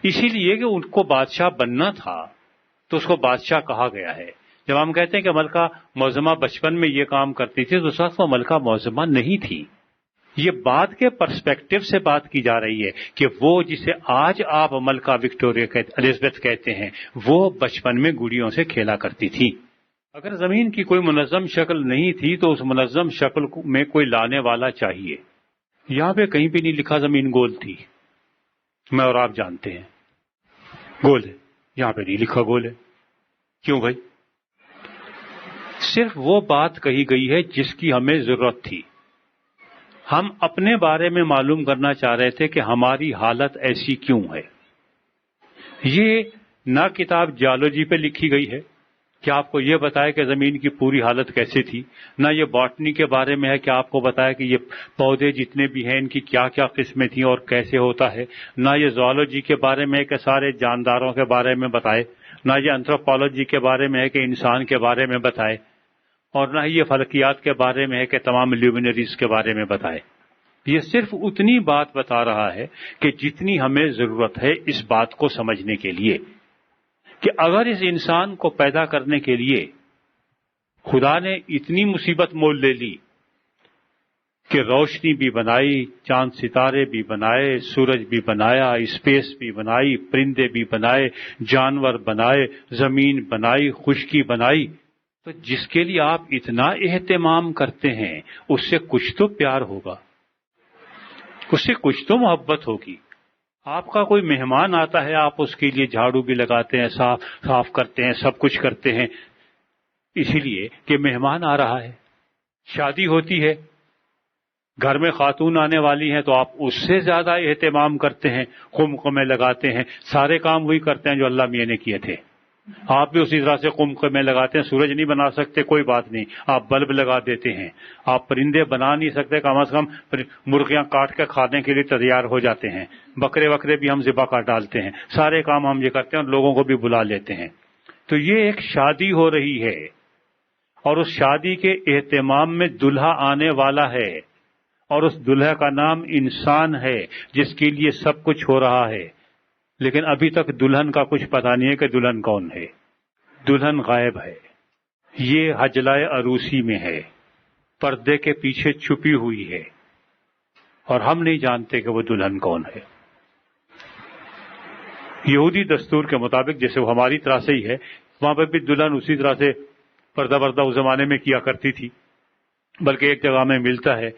اسی لیے کہ ان کو بادشاہ بننا تھا تو اس کو بادشاہ کہا گیا ہے. جب ہم کہتے ہیں کہ ملکہ معظمہ بچپن میں یہ کام کرتی تھی تو اس وقت وہ ملکہ معظمہ نہیں تھی. یہ بات کے پرسپیکٹو سے بات کی جا رہی ہے کہ وہ جسے آج آپ ملکہ وکٹوریہ الزبتھ کہتے ہیں وہ بچپن میں گڑیوں سے کھیلا کرتی تھی. اگر زمین کی کوئی منظم شکل نہیں تھی تو اس منظم شکل میں کوئی لانے والا چاہیے. یہاں پہ کہیں بھی نہیں لکھا زمین گول تھی. میں اور آپ جانتے ہیں گول ہے، یہاں پہ نہیں لکھا گول ہے. کیوں بھائی؟ صرف وہ بات کہی گئی ہے جس کی ہمیں ضرورت تھی. ہم اپنے بارے میں معلوم کرنا چاہ رہے تھے کہ ہماری حالت ایسی کیوں ہے. یہ نہ کتاب جیولوجی پہ لکھی گئی ہے کہ آپ کو یہ بتائے کہ زمین کی پوری حالت کیسے تھی، نہ یہ باٹنی کے بارے میں ہے کہ آپ کو بتائے کہ یہ پودے جتنے بھی ہیں ان کی کیا کیا قسمیں تھیں اور کیسے ہوتا ہے، نہ یہ زوالوجی کے بارے میں ہے کہ سارے جانداروں کے بارے میں بتائے، نہ یہ انتھروپولوجی کے بارے میں ہے کہ انسان کے بارے میں بتائے، اور نہ یہ فلکیات کے بارے میں ہے کہ تمام لیومینریز کے بارے میں بتائے. یہ صرف اتنی بات بتا رہا ہے کہ جتنی ہمیں ضرورت ہے اس بات کو سمجھنے کے لیے کہ اگر اس انسان کو پیدا کرنے کے لیے خدا نے اتنی مصیبت مول لے لی کہ روشنی بھی بنائی، چاند ستارے بھی بنائے، سورج بھی بنایا، اسپیس بھی بنائی، پرندے بھی بنائے، جانور بنائے، زمین بنائی، خشکی بنائی، تو جس کے لیے آپ اتنا اہتمام کرتے ہیں اس سے کچھ تو پیار ہوگا، اس سے کچھ تو محبت ہوگی. آپ کا کوئی مہمان آتا ہے، آپ اس کے لیے جھاڑو بھی لگاتے ہیں، صاف کرتے ہیں، سب کچھ کرتے ہیں، اسی لیے کہ مہمان آ رہا ہے. شادی ہوتی ہے، گھر میں خاتون آنے والی ہیں تو آپ اس سے زیادہ اہتمام کرتے ہیں، قمقمے لگاتے ہیں، سارے کام وہی کرتے ہیں جو اللہ میاں نے کیے تھے. آپ بھی اسی طرح سے قمقمے لگاتے ہیں. سورج نہیں بنا سکتے کوئی بات نہیں، آپ بلب لگا دیتے ہیں. آپ پرندے بنا نہیں سکتے، کم از کم مرغیاں کاٹ کے کھانے کے لیے تیار ہو جاتے ہیں. بکرے بھی ہم ذبح کر ڈالتے ہیں. سارے کام ہم یہ کرتے ہیں اور لوگوں کو بھی بلا لیتے ہیں. تو یہ ایک شادی ہو رہی ہے اور اس شادی کے اہتمام میں دلہا آنے والا ہے اور اس دلہے کا نام انسان ہے جس کے لیے سب کچھ ہو رہا ہے. لیکن ابھی تک دلہن کا کچھ پتہ نہیں ہے کہ دلہن کون ہے. دلہن غائب ہے. یہ حجلہ عروسی میں ہے، پردے کے پیچھے چھپی ہوئی ہے اور ہم نہیں جانتے کہ وہ دلہن کون ہے. یہودی دستور کے مطابق جیسے وہ ہماری طرح سے ہی ہے، وہاں پہ بھی دلہن اسی طرح سے پردہ اس زمانے میں کیا کرتی تھی. بلکہ ایک جگہ میں ملتا ہے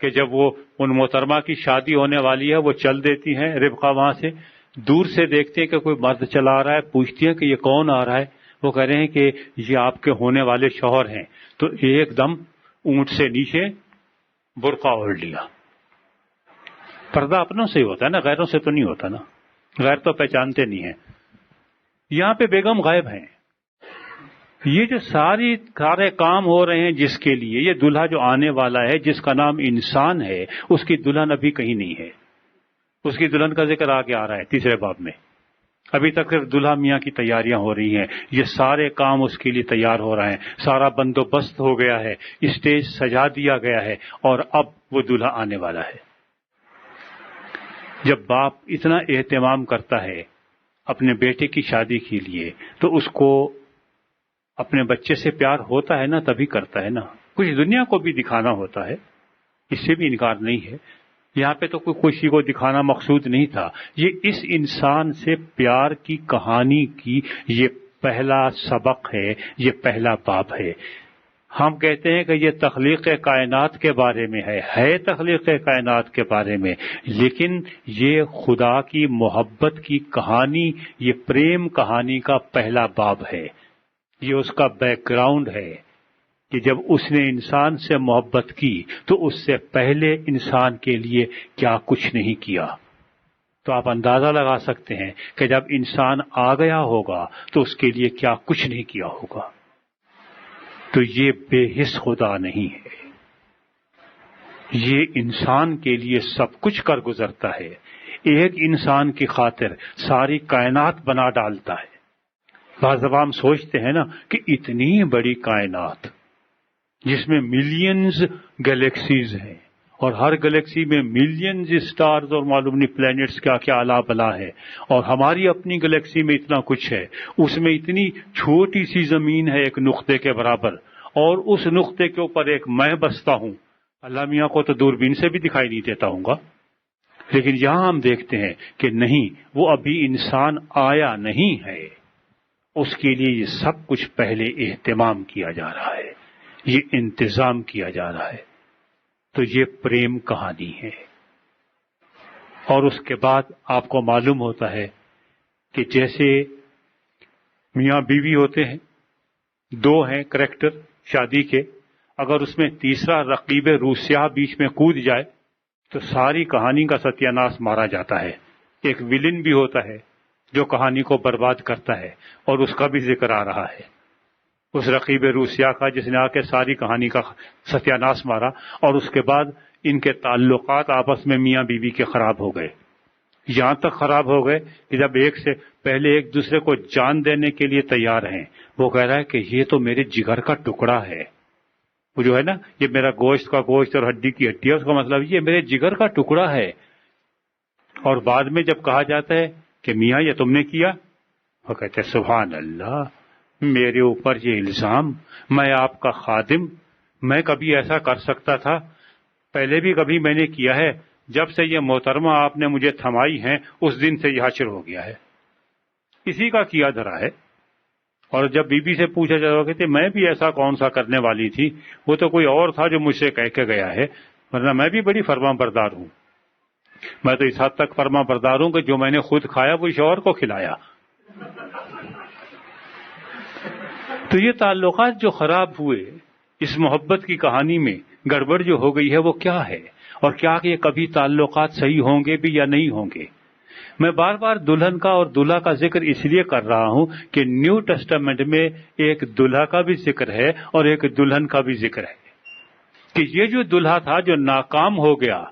کہ جب وہ ان محترمہ کی شادی ہونے والی ہے وہ چل دیتی ہیں ربقہ، وہاں سے دور سے دیکھتے ہیں کہ کوئی مرد چلا آ رہا ہے، پوچھتی ہیں کہ یہ کون آ رہا ہے. وہ کہہ رہے ہیں کہ یہ آپ کے ہونے والے شوہر ہیں. تو ایک دم اونٹ سے نیچے برقع اوڑھ لیا. پردہ اپنوں سے ہی ہوتا ہے نا، غیروں سے تو نہیں ہوتا نا، غیر تو پہچانتے نہیں ہیں. یہاں پہ بیگم غائب ہیں. یہ جو سارے کام ہو رہے ہیں جس کے لیے یہ دلہا جو آنے والا ہے جس کا نام انسان ہے، اس کی دلہن ابھی کہیں نہیں ہے. اس کی دلہن کا ذکر آگے آ رہا ہے تیسرے باب میں. ابھی تک صرف دلہا میاں کی تیاریاں ہو رہی ہیں. یہ سارے کام اس کے لیے تیار ہو رہے ہیں، سارا بندوبست ہو گیا ہے، اسٹیج سجا دیا گیا ہے اور اب وہ دلہا آنے والا ہے. جب باپ اتنا اہتمام کرتا ہے اپنے بیٹے کی شادی کے لیے تو اس کو اپنے بچے سے پیار ہوتا ہے نا، تبھی کرتا ہے نا. کچھ دنیا کو بھی دکھانا ہوتا ہے، اس سے بھی انکار نہیں ہے. یہاں پہ تو کوئی خوشی کو دکھانا مقصود نہیں تھا. یہ اس انسان سے پیار کی کہانی کی یہ پہلا سبق ہے، یہ پہلا باب ہے. ہم کہتے ہیں کہ یہ تخلیق کائنات کے بارے میں ہے تخلیق کائنات کے بارے میں، لیکن یہ خدا کی محبت کی کہانی، یہ پریم کہانی کا پہلا باب ہے. یہ اس کا بیک گراؤنڈ ہے کہ جب اس نے انسان سے محبت کی تو اس سے پہلے انسان کے لیے کیا کچھ نہیں کیا. تو آپ اندازہ لگا سکتے ہیں کہ جب انسان آ گیا ہوگا تو اس کے لیے کیا کچھ نہیں کیا ہوگا. تو یہ بے حس خدا نہیں ہے، یہ انسان کے لیے سب کچھ کر گزرتا ہے. ایک انسان کی خاطر ساری کائنات بنا ڈالتا ہے. بعض دفعہ ہم سوچتے ہیں نا کہ اتنی بڑی کائنات جس میں ملینز گلیکسیز ہیں اور ہر گلیکسی میں ملینز سٹارز اور معلوم نہیں پلینٹس کیا کیا الا بلا ہے، اور ہماری اپنی گلیکسی میں اتنا کچھ ہے، اس میں اتنی چھوٹی سی زمین ہے ایک نقطے کے برابر، اور اس نقطے کے اوپر ایک میں بستا ہوں. اللہ میاں کو تو دوربین سے بھی دکھائی نہیں دیتا ہوں گا، لیکن یہاں ہم دیکھتے ہیں کہ نہیں، وہ ابھی انسان آیا نہیں ہے، اس کے لیے یہ سب کچھ پہلے اہتمام کیا جا رہا ہے، یہ انتظام کیا جا رہا ہے۔ تو یہ پریم کہانی ہے۔ اور اس کے بعد آپ کو معلوم ہوتا ہے کہ جیسے میاں بیوی ہوتے ہیں، دو ہیں کریکٹر شادی کے، اگر اس میں تیسرا رقیب روسیہ بیچ میں کود جائے تو ساری کہانی کا ستیہ ناش مارا جاتا ہے۔ ایک ویلن بھی ہوتا ہے جو کہانی کو برباد کرتا ہے، اور اس کا بھی ذکر آ رہا ہے، اس رقیب روسیہ کا جس نے آ کے ساری کہانی کا ستیہ ناش مارا، اور اس کے بعد ان کے تعلقات آپس میں میاں بیوی کے خراب ہو گئے، یہاں تک خراب ہو گئے کہ جب ایک سے پہلے ایک دوسرے کو جان دینے کے لیے تیار ہیں، وہ کہہ رہا ہے کہ یہ تو میرے جگر کا ٹکڑا ہے، وہ جو ہے نا، یہ میرا گوشت کا گوشت اور ہڈی کی ہڈی ہے، اس کا مطلب یہ میرے جگر کا ٹکڑا ہے۔ اور بعد میں جب کہا جاتا ہے کہ میاں یہ تم نے کیا، وہ کہتے ہیں سبحان اللہ، میرے اوپر یہ الزام، میں آپ کا خادم، میں کبھی ایسا کر سکتا تھا؟ پہلے بھی کبھی میں نے کیا ہے، جب سے یہ محترمہ آپ نے مجھے تھمائی ہیں اس دن سے یہ حشر ہو گیا ہے، اسی کا کیا دھرا ہے۔ اور جب بی بی سے پوچھا جاتا کہتے میں بھی ایسا کون سا کرنے والی تھی، وہ تو کوئی اور تھا جو مجھ سے کہہ کے گیا ہے، ورنہ میں بھی بڑی فرما بردار ہوں، میں تو اس حد تک فرما بردار ہوں کہ جو میں نے خود کھایا وہ شوہر کو کھلایا۔ تو یہ تعلقات جو خراب ہوئے، اس محبت کی کہانی میں گڑبڑ جو ہو گئی ہے وہ کیا ہے، اور کیا کہ یہ کبھی تعلقات صحیح ہوں گے بھی یا نہیں ہوں گے؟ میں بار بار دلہن کا اور دلہا کا ذکر اس لیے کر رہا ہوں کہ نیو ٹیسٹامنٹ میں ایک دلہا کا بھی ذکر ہے اور ایک دلہن کا بھی ذکر ہے، کہ یہ جو دلہا تھا جو ناکام ہو گیا،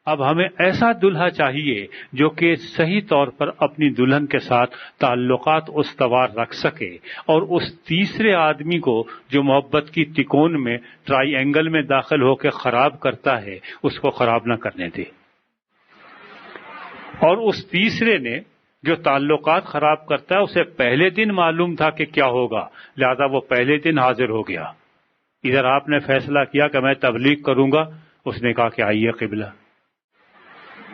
اب ہمیں ایسا دلہا چاہیے جو کہ صحیح طور پر اپنی دلہن کے ساتھ تعلقات استوار رکھ سکے، اور اس تیسرے آدمی کو جو محبت کی تکون میں ٹرائی اینگل میں داخل ہو کے خراب کرتا ہے اس کو خراب نہ کرنے دے، اور اس تیسرے نے جو تعلقات خراب کرتا ہے اسے پہلے دن معلوم تھا کہ کیا ہوگا، لہذا وہ پہلے دن حاضر ہو گیا۔ ادھر آپ نے فیصلہ کیا کہ میں تبلیغ کروں گا، اس نے کہا کہ آئیے قبلہ،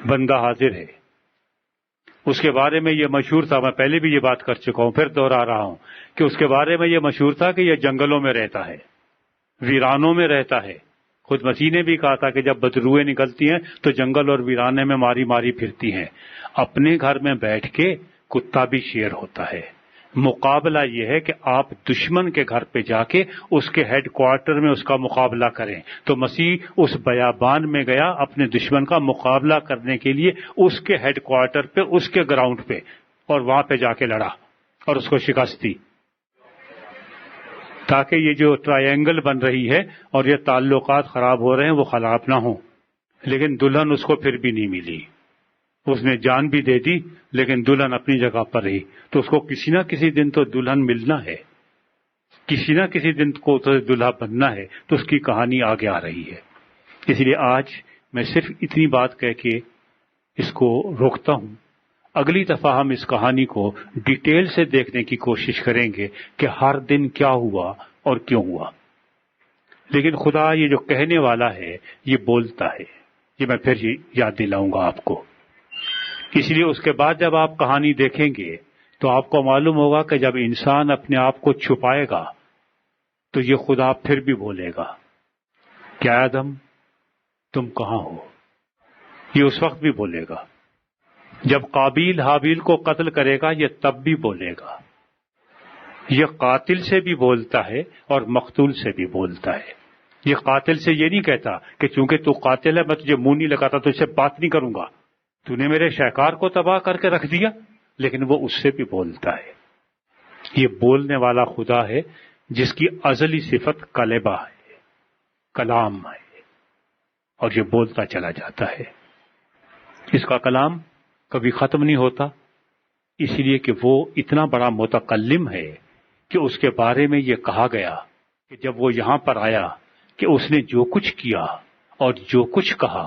بندہ حاضر ہے۔ اس کے بارے میں یہ مشہور تھا، میں پہلے بھی یہ بات کر چکا ہوں، پھر دوہرا رہا ہوں کہ اس کے بارے میں یہ مشہور تھا کہ یہ جنگلوں میں رہتا ہے، ویرانوں میں رہتا ہے۔ خود مسیح نے بھی کہا تھا کہ جب بدروئیں نکلتی ہیں تو جنگل اور ویرانے میں ماری ماری پھرتی ہیں، اپنے گھر میں بیٹھ کے کتا بھی شیر ہوتا ہے۔ مقابلہ یہ ہے کہ آپ دشمن کے گھر پہ جا کے اس کے ہیڈ کوارٹر میں اس کا مقابلہ کریں، تو مسیح اس بیابان میں گیا اپنے دشمن کا مقابلہ کرنے کے لیے اس کے ہیڈ کوارٹر پہ، اس کے گراؤنڈ پہ، اور وہاں پہ جا کے لڑا اور اس کو شکست دی، تاکہ یہ جو ٹرائی اینگل بن رہی ہے اور یہ تعلقات خراب ہو رہے ہیں وہ خراب نہ ہوں۔ لیکن دلہن اس کو پھر بھی نہیں ملی، اس نے جان بھی دے دی لیکن دلہن اپنی جگہ پر رہی، تو اس کو کسی نہ کسی دن تو دلہن ملنا ہے، کسی نہ کسی دن کو تو دلہا بننا ہے، تو اس کی کہانی آگے آ رہی ہے۔ اس لیے آج میں صرف اتنی بات کہہ کے اس کو روکتا ہوں، اگلی دفعہ ہم اس کہانی کو ڈیٹیل سے دیکھنے کی کوشش کریں گے کہ ہر دن کیا ہوا اور کیوں ہوا۔ لیکن خدا یہ جو کہنے والا ہے یہ بولتا ہے، یہ میں پھر یاد دلاؤں گا آپ کو۔ اس لیے اس کے بعد جب آپ کہانی دیکھیں گے تو آپ کو معلوم ہوگا کہ جب انسان اپنے آپ کو چھپائے گا تو یہ خدا پھر بھی بولے گا کہ آدم تم کہاں ہو، یہ اس وقت بھی بولے گا جب قابیل حابیل کو قتل کرے گا، یہ تب بھی بولے گا۔ یہ قاتل سے بھی بولتا ہے اور مقتول سے بھی بولتا ہے۔ یہ قاتل سے یہ نہیں کہتا کہ چونکہ تو قاتل ہے میں تجھے منہ نہیں لگاتا، تو اس سے بات نہیں کروں گا، تو نے میرے شہکار کو تباہ کر کے رکھ دیا، لیکن وہ اس سے بھی بولتا ہے۔ یہ بولنے والا خدا ہے جس کی ازلی صفت کلبہ ہے، کلام ہے، اور یہ بولتا چلا جاتا ہے۔ اس کا کلام کبھی ختم نہیں ہوتا، اس لیے کہ وہ اتنا بڑا متکلم ہے کہ اس کے بارے میں یہ کہا گیا کہ جب وہ یہاں پر آیا کہ اس نے جو کچھ کیا اور جو کچھ کہا،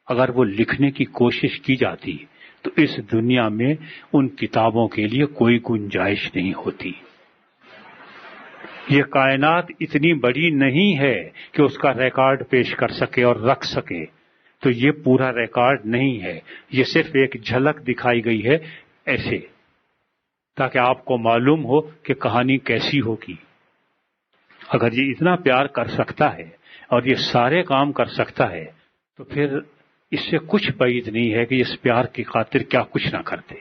اگر وہ لکھنے کی کوشش کی جاتی تو اس دنیا میں ان کتابوں کے لیے کوئی گنجائش نہیں ہوتی۔ یہ کائنات اتنی بڑی نہیں ہے کہ اس کا ریکارڈ پیش کر سکے اور رکھ سکے، تو یہ پورا ریکارڈ نہیں ہے، یہ صرف ایک جھلک دکھائی گئی ہے ایسے، تاکہ آپ کو معلوم ہو کہ کہانی کیسی ہوگی۔ اگر یہ اتنا پیار کر سکتا ہے اور یہ سارے کام کر سکتا ہے تو پھر اس سے کچھ بعید نہیں ہے کہ اس پیار کی خاطر کیا کچھ نہ کر دے۔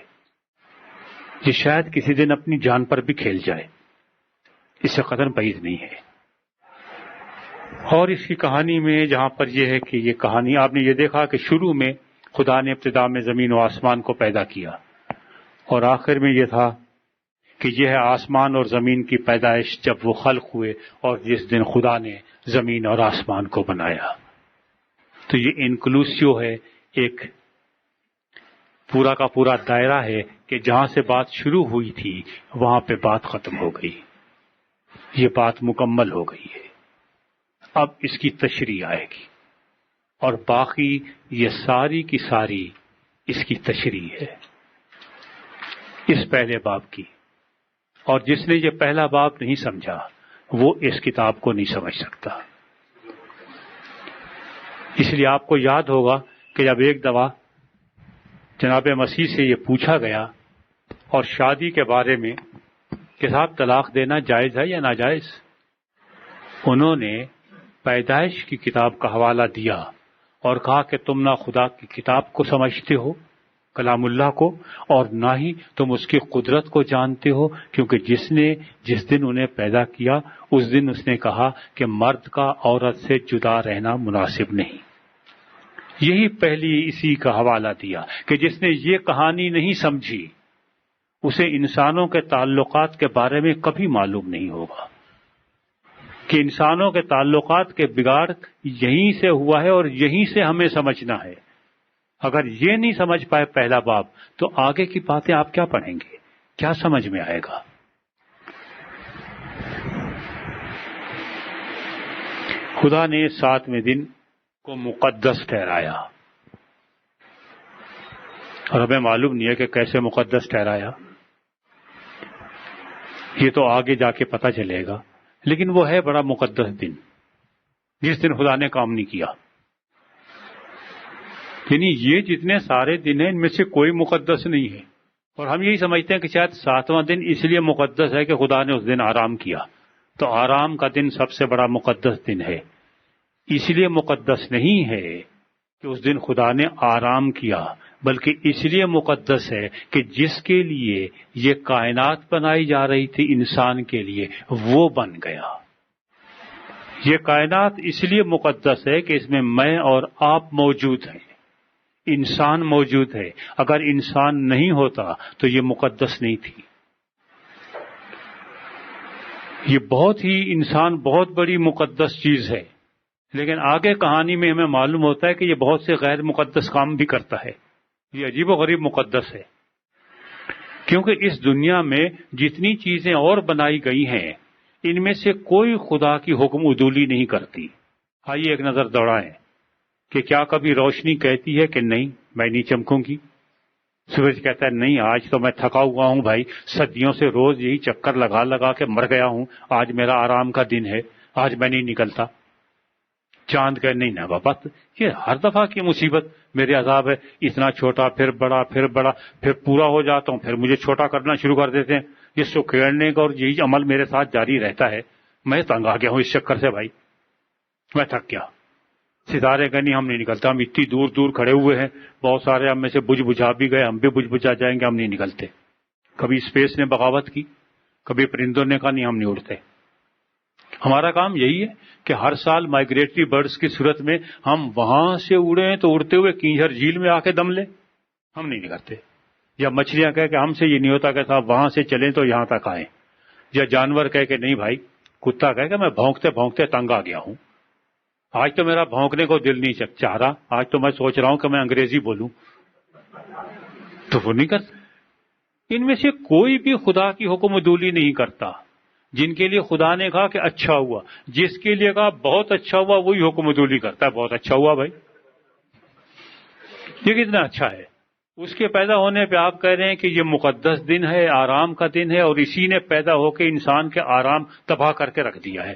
یہ شاید کسی دن اپنی جان پر بھی کھیل جائے، اس سے قدر بعید نہیں ہے۔ اور اس کی کہانی میں جہاں پر یہ ہے کہ یہ کہانی آپ نے یہ دیکھا کہ شروع میں خدا نے ابتدا میں زمین و آسمان کو پیدا کیا، اور آخر میں یہ تھا کہ یہ ہے آسمان اور زمین کی پیدائش جب وہ خلق ہوئے اور جس دن خدا نے زمین اور آسمان کو بنایا۔ تو یہ انکلوسیو ہے، ایک پورا کا پورا دائرہ ہے کہ جہاں سے بات شروع ہوئی تھی وہاں پہ بات ختم ہو گئی، یہ بات مکمل ہو گئی ہے۔ اب اس کی تشریح آئے گی، اور باقی یہ ساری کی ساری اس کی تشریح ہے اس پہلے باب کی، اور جس نے یہ پہلا باب نہیں سمجھا وہ اس کتاب کو نہیں سمجھ سکتا۔ اس لیے آپ کو یاد ہوگا کہ جب ایک دفعہ جناب مسیح سے یہ پوچھا گیا اور شادی کے بارے میں کہ صاحب طلاق دینا جائز ہے یا ناجائز، انہوں نے پیدائش کی کتاب کا حوالہ دیا اور کہا کہ تم نہ خدا کی کتاب کو سمجھتے ہو، کلام اللہ کو، اور نہ ہی تم اس کی قدرت کو جانتے ہو، کیونکہ جس دن انہیں پیدا کیا اس دن اس نے کہا کہ مرد کا عورت سے جدا رہنا مناسب نہیں۔ یہی پہلی اسی کا حوالہ دیا کہ جس نے یہ کہانی نہیں سمجھی اسے انسانوں کے تعلقات کے بارے میں کبھی معلوم نہیں ہوگا، کہ انسانوں کے تعلقات کے بگاڑ یہیں سے ہوا ہے اور یہیں سے ہمیں سمجھنا ہے۔ اگر یہ نہیں سمجھ پائے پہلا باب تو آگے کی باتیں آپ کیا پڑھیں گے، کیا سمجھ میں آئے گا؟ خدا نے 7ویں دن کو مقدس ٹھہرایا، اور ہمیں معلوم نہیں ہے کہ کیسے مقدس ٹھہرایا، یہ تو آگے جا کے پتہ چلے گا، لیکن وہ ہے بڑا مقدس دن جس دن خدا نے کام نہیں کیا۔ یعنی یہ جتنے سارے دن ہیں ان میں سے کوئی مقدس نہیں ہے، اور ہم یہی سمجھتے ہیں کہ شاید 7واں دن اس لیے مقدس ہے کہ خدا نے اس دن آرام کیا، تو آرام کا دن سب سے بڑا مقدس دن ہے۔ اس لیے مقدس نہیں ہے کہ اس دن خدا نے آرام کیا، بلکہ اس لیے مقدس ہے کہ جس کے لیے یہ کائنات بنائی جا رہی تھی انسان کے لیے، وہ بن گیا۔ یہ کائنات اس لیے مقدس ہے کہ اس میں میں اور آپ موجود ہیں، انسان موجود ہے۔ اگر انسان نہیں ہوتا تو یہ مقدس نہیں تھی۔ یہ بہت ہی انسان بہت بڑی مقدس چیز ہے، لیکن آگے کہانی میں ہمیں معلوم ہوتا ہے کہ یہ بہت سے غیر مقدس کام بھی کرتا ہے۔ یہ عجیب و غریب مقدس ہے، کیونکہ اس دنیا میں جتنی چیزیں اور بنائی گئی ہیں ان میں سے کوئی خدا کی حکم عدولی نہیں کرتی۔ آئیے ایک نظر دوڑائیں کہ کیا کبھی روشنی کہتی ہے کہ نہیں میں نہیں چمکوں گی؟ سورج کہتا ہے نہیں آج تو میں تھکا ہوا ہوں بھائی، صدیوں سے روز یہی چکر لگا لگا کے مر گیا ہوں، آج میرا آرام کا دن ہے، آج میں نہیں نکلتا۔ چاند کہ نہیں نہ بابا، یہ ہر دفعہ کی مصیبت میرے عذاب ہے، اتنا چھوٹا پھر بڑا پھر بڑا، پھر پورا ہو جاتا ہوں پھر مجھے چھوٹا کرنا شروع کر دیتے ہیں۔ یہ سکیڑنے کا اور یہی عمل میرے ساتھ جاری رہتا ہے۔ میں تنگ آ گیا ہوں اس چکر سے بھائی، میں تھک گیا۔ ستارے کہ نہیں ہم نہیں نکلتے، ہم اتنی دور دور کھڑے ہوئے ہیں، بہت سارے ہم میں سے بجھ بجھا بھی گئے، ہم بھی بجھ بجھا جائیں گے، ہم نہیں نکلتے۔ کبھی اسپیس نے بغاوت کی، کبھی پرندوں نے کہا نہیں ہم نہیں اڑتے۔ ہمارا کام یہی ہے کہ ہر سال مائگریٹری برڈز کی صورت میں ہم وہاں سے اڑیں تو اڑتے ہوئے کینجھر جھیل میں آ کے دم لیں، ہم نہیں نکلتے۔ یا مچھلیاں کہہ کہ ہم سے یہ نہیں ہوتا کہ صاحب وہاں سے چلیں تو یہاں تک آئیں۔ یا جانور کہہ کہ نہیں بھائی، کتا کہہ کہ میں بھونکتے بھونکتے تنگ آ گیا ہوں، آج تو میرا بھونکنے کو دل نہیں چاہ رہا، آج تو میں سوچ رہا ہوں کہ میں انگریزی بولوں، تو وہ نہیں کرتے۔ ان میں سے کوئی بھی خدا کی حکم عدولی نہیں کرتا۔ جن کے لیے خدا نے کہا کہ اچھا ہوا، جس کے لیے کہا بہت اچھا ہوا، وہی حکم عدولی کرتا ہے، بہت اچھا ہوا بھائی، یہ کتنا اچھا ہے۔ اس کے پیدا ہونے پہ آپ کہہ رہے ہیں کہ یہ مقدس دن ہے، آرام کا دن ہے، اور اسی نے پیدا ہو کے انسان کے آرام تباہ کر کے رکھ دیا ہے۔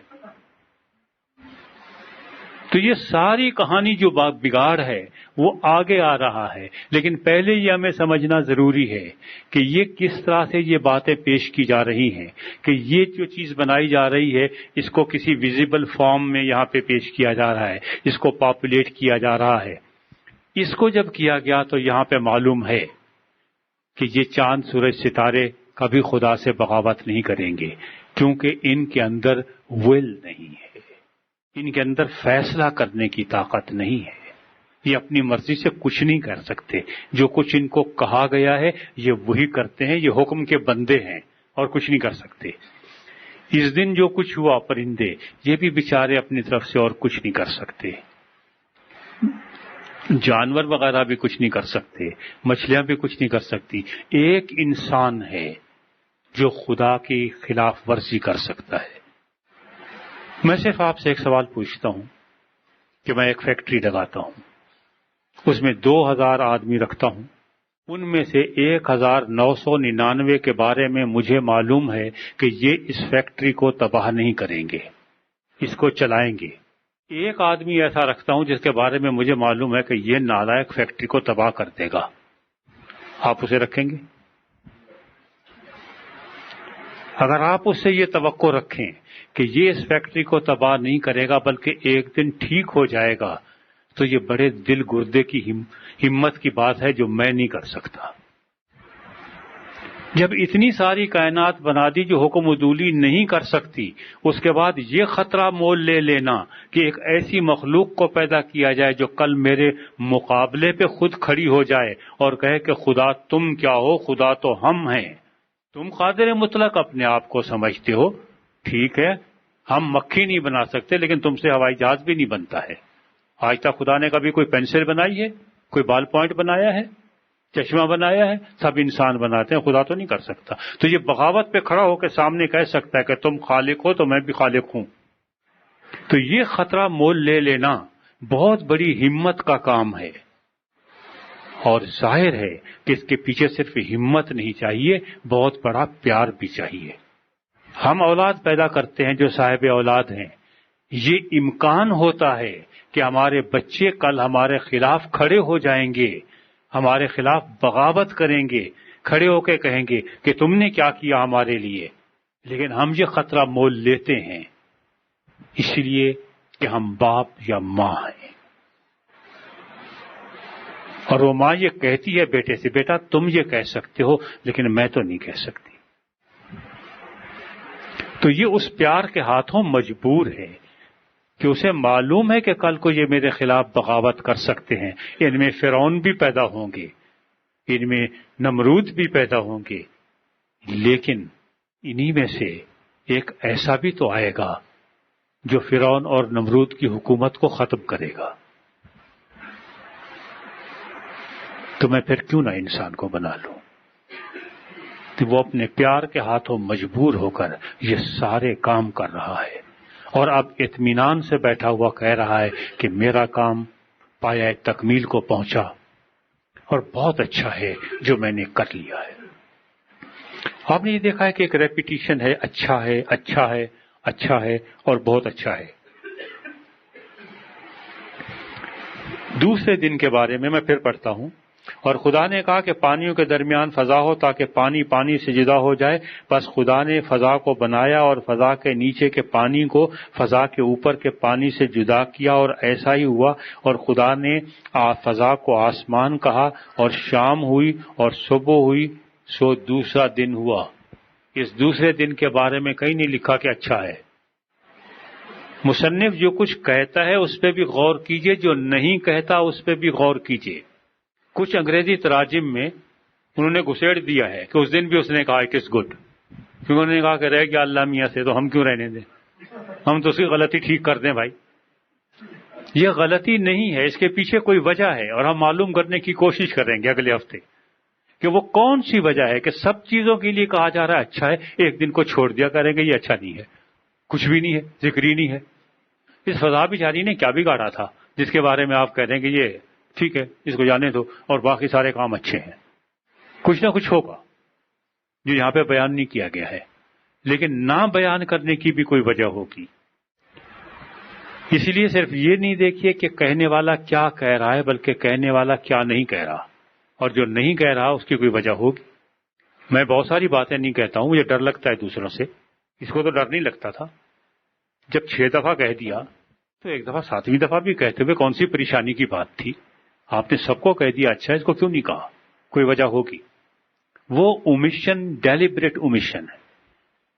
تو یہ ساری کہانی جو بگاڑ ہے وہ آگے آ رہا ہے، لیکن پہلے یہ ہمیں سمجھنا ضروری ہے کہ یہ کس طرح سے یہ باتیں پیش کی جا رہی ہیں، کہ یہ جو چیز بنائی جا رہی ہے اس کو کسی ویزیبل فارم میں یہاں پہ پیش کیا جا رہا ہے، اس کو پاپولیٹ کیا جا رہا ہے۔ اس کو جب کیا گیا تو یہاں پہ معلوم ہے کہ یہ چاند سورج ستارے کبھی خدا سے بغاوت نہیں کریں گے، کیونکہ ان کے اندر ول نہیں ہے، ان کے اندر فیصلہ کرنے کی طاقت نہیں ہے، یہ اپنی مرضی سے کچھ نہیں کر سکتے۔ جو کچھ ان کو کہا گیا ہے یہ وہی کرتے ہیں، یہ حکم کے بندے ہیں اور کچھ نہیں کر سکتے۔ اس دن جو کچھ ہوا پرندے یہ بھی بیچارے اپنی طرف سے اور کچھ نہیں کر سکتے، جانور وغیرہ بھی کچھ نہیں کر سکتے، مچھلیاں بھی کچھ نہیں کر سکتی۔ ایک انسان ہے جو خدا کی خلاف ورزی کر سکتا ہے۔ میں صرف آپ سے ایک سوال پوچھتا ہوں کہ میں ایک فیکٹری لگاتا ہوں، اس میں 2000 آدمی رکھتا ہوں، ان میں سے 1999 کے بارے میں مجھے معلوم ہے کہ یہ اس فیکٹری کو تباہ نہیں کریں گے، اس کو چلائیں گے۔ ایک آدمی ایسا رکھتا ہوں جس کے بارے میں مجھے معلوم ہے کہ یہ نالائق فیکٹری کو تباہ کر دے گا، آپ اسے رکھیں گے؟ اگر آپ اس سے یہ توقع رکھیں کہ یہ اس فیکٹری کو تباہ نہیں کرے گا بلکہ ایک دن ٹھیک ہو جائے گا، تو یہ بڑے دل گردے کی ہمت کی بات ہے جو میں نہیں کر سکتا۔ جب اتنی ساری کائنات بنا دی جو حکم عدولی نہیں کر سکتی، اس کے بعد یہ خطرہ مول لے لینا کہ ایک ایسی مخلوق کو پیدا کیا جائے جو کل میرے مقابلے پہ خود کھڑی ہو جائے اور کہے کہ خدا تم کیا ہو، خدا تو ہم ہیں۔ تم قادر مطلق اپنے آپ کو سمجھتے ہو، ٹھیک ہے، ہم مکھی نہیں بنا سکتے لیکن تم سے ہوائی جہاز بھی نہیں بنتا ہے۔ آج تک خدا نے کبھی کوئی پینسل بنائی ہے، کوئی بال پوائنٹ بنایا ہے، چشمہ بنایا ہے؟ سب انسان بناتے ہیں، خدا تو نہیں کر سکتا۔ تو یہ بغاوت پہ کھڑا ہو کے سامنے کہہ سکتا ہے کہ تم خالق ہو تو میں بھی خالق ہوں۔ تو یہ خطرہ مول لے لینا بہت بڑی ہمت کا کام ہے، اور ظاہر ہے کہ اس کے پیچھے صرف ہمت نہیں چاہیے، بہت بڑا پیار بھی چاہیے۔ ہم اولاد پیدا کرتے ہیں جو صاحب اولاد ہیں، یہ امکان ہوتا ہے کہ ہمارے بچے کل ہمارے خلاف کھڑے ہو جائیں گے، ہمارے خلاف بغاوت کریں گے، کھڑے ہو کے کہیں گے کہ تم نے کیا کیا ہمارے لیے، لیکن ہم یہ خطرہ مول لیتے ہیں اس لیے کہ ہم باپ یا ماں ہیں، اور وہ ماں یہ کہتی ہے بیٹے سے، بیٹا تم یہ کہہ سکتے ہو لیکن میں تو نہیں کہہ سکتی۔ تو یہ اس پیار کے ہاتھوں مجبور ہے کہ اسے معلوم ہے کہ کل کو یہ میرے خلاف بغاوت کر سکتے ہیں، ان میں فرعون بھی پیدا ہوں گے، ان میں نمرود بھی پیدا ہوں گے، لیکن انہی میں سے ایک ایسا بھی تو آئے گا جو فرعون اور نمرود کی حکومت کو ختم کرے گا۔ تو میں پھر کیوں نہ انسان کو بنا لوں؟ تو وہ اپنے پیار کے ہاتھوں مجبور ہو کر یہ سارے کام کر رہا ہے، اور اب اطمینان سے بیٹھا ہوا کہہ رہا ہے کہ میرا کام پایہ تکمیل کو پہنچا اور بہت اچھا ہے جو میں نے کر لیا ہے۔ آپ نے یہ دیکھا ہے کہ ایک ریپیٹیشن ہے، اچھا ہے، اچھا ہے، اچھا ہے اور بہت اچھا ہے۔ دوسرے دن کے بارے میں پھر پڑھتا ہوں، اور خدا نے کہا کہ پانیوں کے درمیان فضا ہو تاکہ پانی پانی سے جدا ہو جائے، بس خدا نے فضا کو بنایا اور فضا کے نیچے کے پانی کو فضا کے اوپر کے پانی سے جدا کیا، اور ایسا ہی ہوا۔ اور خدا نے فضا کو آسمان کہا، اور شام ہوئی اور صبح ہوئی، سو دوسرا دن ہوا۔ اس دوسرے دن کے بارے میں کہیں نہیں لکھا کہ اچھا ہے۔ مصنف جو کچھ کہتا ہے اس پہ بھی غور کیجئے، جو نہیں کہتا اس پہ بھی غور کیجئے۔ کچھ انگریزی تراجم میں انہوں نے گھسیڑ دیا ہے کہ اس دن بھی اس نے کہا اٹ از گڈ، کیونکہ انہوں نے کہا کہ رہ گیا اللہ میاں سے تو ہم کیوں رہنے دیں، ہم تو اس کی غلطی ٹھیک کر دیں۔ بھائی یہ غلطی نہیں ہے، اس کے پیچھے کوئی وجہ ہے، اور ہم معلوم کرنے کی کوشش کریں گے اگلے ہفتے کہ وہ کون سی وجہ ہے کہ سب چیزوں کے لیے کہا جا رہا ہے اچھا ہے، ایک دن کو چھوڑ دیا کریں گے یہ اچھا نہیں ہے، کچھ بھی نہیں ہے، ذکر ہی نہیں ہے۔ اس فضا بیچاری نے کیا بگاڑا تھا جس کے بارے میں آپ کہہ رہے ہیں کہ یہ ٹھیک ہے اس کو جانے دو اور باقی سارے کام اچھے ہیں. کچھ نہ کچھ ہوگا جو یہاں پہ بیان نہیں کیا گیا ہے، لیکن نہ بیان کرنے کی بھی کوئی وجہ ہوگی. اسی لیے صرف یہ نہیں دیکھیے کہ کہنے والا کیا کہہ رہا ہے، بلکہ کہنے والا کیا نہیں کہہ رہا، اور جو نہیں کہہ رہا اس کی کوئی وجہ ہوگی. میں بہت ساری باتیں نہیں کہتا ہوں، مجھے ڈر لگتا ہے دوسروں سے. اس کو تو ڈر نہیں لگتا تھا. جب 6 دفعہ کہہ دیا تو ایک دفعہ 7ویں دفعہ بھی کہتے ہوئے کون سی پریشانی کی بات تھی؟ آپ نے سب کو کہہ دیا، اچھا اس کو کیوں نہیں کہا؟ کوئی وجہ ہوگی. وہ اومیشن ڈیلیبریٹ اومیشن ہے،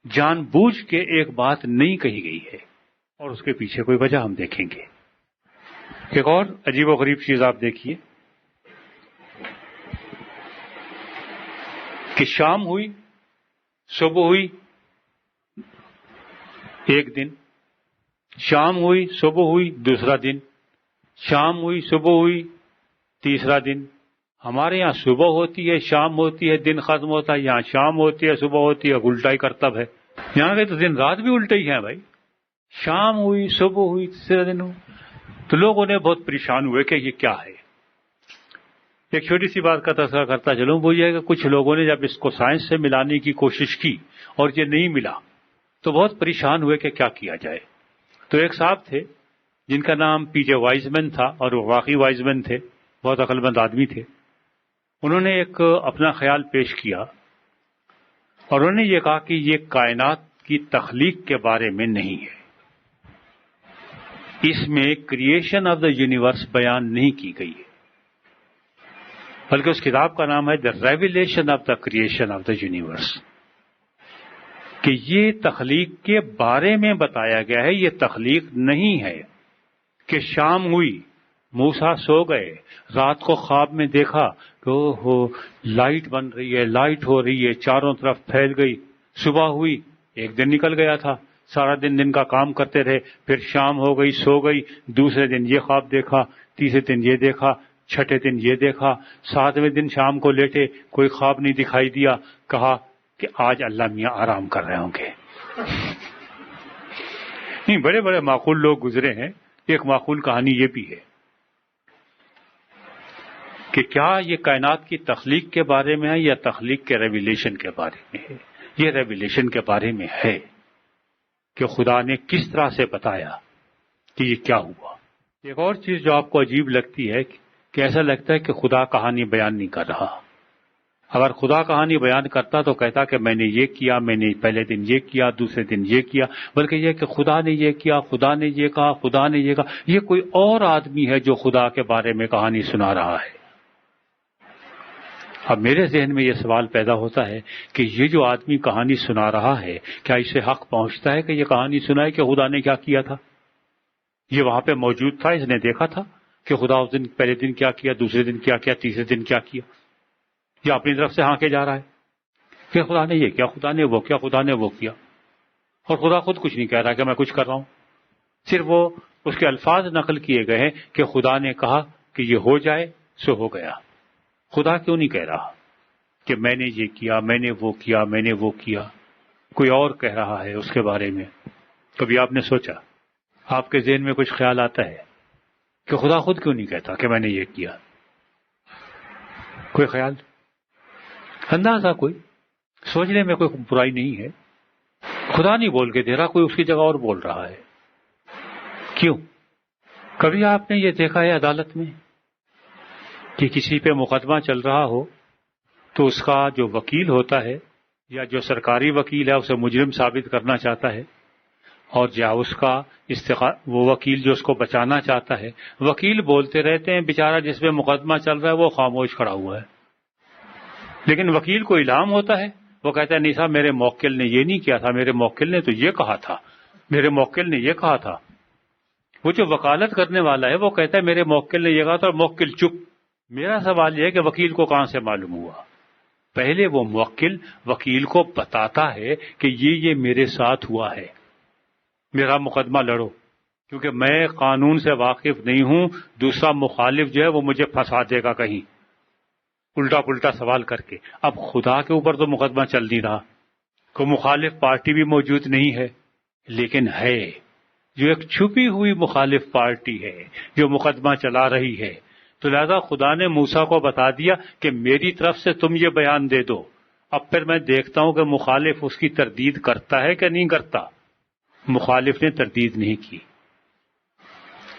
جان بوجھ کے ایک بات نہیں کہی گئی ہے اور اس کے پیچھے کوئی وجہ ہم دیکھیں گے. ایک اور عجیب و غریب چیز آپ دیکھیے کہ شام ہوئی، صبح ہوئی ایک دن، شام ہوئی صبح ہوئی دوسرا دن، شام ہوئی صبح ہوئی تیسرا دن. ہمارے یہاں صبح ہوتی ہے، شام ہوتی ہے، دن ختم ہوتا ہے. یہاں شام ہوتی ہے، صبح ہوتی ہے، الٹا ہی کرتب ہے. یہاں کے تو دن رات بھی الٹے ہی ہیں بھائی. شام ہوئی صبح ہوئی تیسرا دن ہو. تو لوگوں نے بہت پریشان ہوئے کہ یہ کیا ہے. ایک چھوٹی سی بات کا تذکرہ کرتا چلوں، وہ یہ ہے کہ کچھ لوگوں نے جب اس کو سائنس سے ملانے کی کوشش کی اور یہ نہیں ملا تو بہت پریشان ہوئے کہ کیا کیا جائے. تو ایک صاحب تھے جن کا نام پی جے وائزمین تھا، اور وہ واقعی وائزمین تھے، بہت عقل مند آدمی تھے. انہوں نے ایک اپنا خیال پیش کیا اور انہوں نے یہ کہا کہ یہ کائنات کی تخلیق کے بارے میں نہیں ہے، اس میں کریشن آف دا یونیورس بیان نہیں کی گئی ہے، بلکہ اس کتاب کا نام ہے the revelation of the creation of the universe. کہ یہ تخلیق کے بارے میں بتایا گیا ہے، یہ تخلیق نہیں ہے. کہ شام ہوئی، موسیٰ سو گئے، رات کو خواب میں دیکھا کہ اوہو لائٹ بن رہی ہے، لائٹ ہو رہی ہے، چاروں طرف پھیل گئی. صبح ہوئی، ایک دن نکل گیا تھا، سارا دن کا کام کرتے رہے. پھر شام ہو گئی، سو گئی، دوسرے دن یہ خواب دیکھا، تیسرے دن یہ دیکھا، چھٹے دن یہ دیکھا، 7ویں دن شام کو لیٹے، کوئی خواب نہیں دکھائی دیا. کہا کہ آج اللہ میاں آرام کر رہے ہوں گے. نہیں، بڑے بڑے معقول لوگ گزرے ہیں. ایک معقول کہانی یہ بھی ہے کہ کیا یہ کائنات کی تخلیق کے بارے میں ہے یا تخلیق کے ریویلیشن کے بارے میں ہے. یہ ریویلیشن کے بارے میں ہے کہ خدا نے کس طرح سے بتایا کہ یہ کیا ہوا. ایک اور چیز جو آپ کو عجیب لگتی ہے کہ ایسا لگتا ہے کہ خدا کہانی بیان نہیں کر رہا. اگر خدا کہانی بیان کرتا تو کہتا کہ میں نے یہ کیا، میں نے پہلے دن یہ کیا، دوسرے دن یہ کیا، بلکہ یہ کہ خدا نے یہ کیا، خدا نے یہ کہا، خدا نے یہ کہا. یہ کوئی اور آدمی ہے جو خدا کے بارے میں کہانی سنا رہا ہے. اب میرے ذہن میں یہ سوال پیدا ہوتا ہے کہ یہ جو آدمی کہانی سنا رہا ہے، کیا اسے حق پہنچتا ہے کہ یہ کہانی سنائے کہ خدا نے کیا کیا تھا؟ یہ وہاں پہ موجود تھا، اس نے دیکھا تھا کہ خدا اس دن پہلے دن کیا کیا، دوسرے دن کیا کیا، تیسرے دن کیا کیا. یا اپنی طرف سے ہانکے جا رہا ہے کہ خدا نے یہ کیا، خدا نے وہ کیا، خدا نے وہ کیا، اور خدا خود کچھ نہیں کہہ رہا کہ میں کچھ کر رہا ہوں. صرف وہ اس کے الفاظ نقل کیے گئے ہیں کہ خدا نے کہا کہ یہ ہو جائے سو ہو گیا. خدا کیوں نہیں کہہ رہا کہ میں نے یہ کیا، میں نے وہ کیا، میں نے وہ کیا؟ کوئی اور کہہ رہا ہے اس کے بارے میں. کبھی آپ نے سوچا، آپ کے ذہن میں کچھ خیال آتا ہے کہ خدا خود کیوں نہیں کہتا کہ میں نے یہ کیا؟ کوئی خیال، اندازہ، کوئی سوچنے میں کوئی برائی نہیں ہے. خدا نہیں بول کے دے رہا، کوئی اس کی جگہ اور بول رہا ہے. کیوں؟ کبھی آپ نے یہ دیکھا ہے عدالت میں کہ کسی پہ مقدمہ چل رہا ہو تو اس کا جو وکیل ہوتا ہے یا جو سرکاری وکیل ہے اسے مجرم ثابت کرنا چاہتا ہے، اور اس کا وہ وکیل جو اس کو بچانا چاہتا ہے، وکیل بولتے رہتے ہیں، بیچارہ جس پہ مقدمہ چل رہا ہے وہ خاموش کھڑا ہوا ہے. لیکن وکیل کو الہام ہوتا ہے، وہ کہتا ہے نہیں صاحب میرے موکل نے یہ نہیں کیا تھا، میرے موکل نے تو یہ کہا تھا، میرے موکل نے یہ کہا تھا. وہ جو وکالت کرنے والا ہے وہ کہتا ہے میرے موکل نے یہ کہا تھا، اور موکل چپ. میرا سوال یہ ہے کہ وکیل کو کہاں سے معلوم ہوا؟ پہلے وہ موکل وکیل کو بتاتا ہے کہ یہ میرے ساتھ ہوا ہے، میرا مقدمہ لڑو، کیونکہ میں قانون سے واقف نہیں ہوں. دوسرا مخالف جو ہے وہ مجھے پھنسا دے گا کہیں الٹا پلٹا سوال کر کے. اب خدا کے اوپر تو مقدمہ چل نہیں رہا، کوئی مخالف پارٹی بھی موجود نہیں ہے، لیکن ہے جو ایک چھپی ہوئی مخالف پارٹی ہے جو مقدمہ چلا رہی ہے، تو لہذا خدا نے موسیٰ کو بتا دیا کہ میری طرف سے تم یہ بیان دے دو. اب پھر میں دیکھتا ہوں کہ مخالف اس کی تردید کرتا ہے کہ نہیں کرتا. مخالف نے تردید نہیں کی.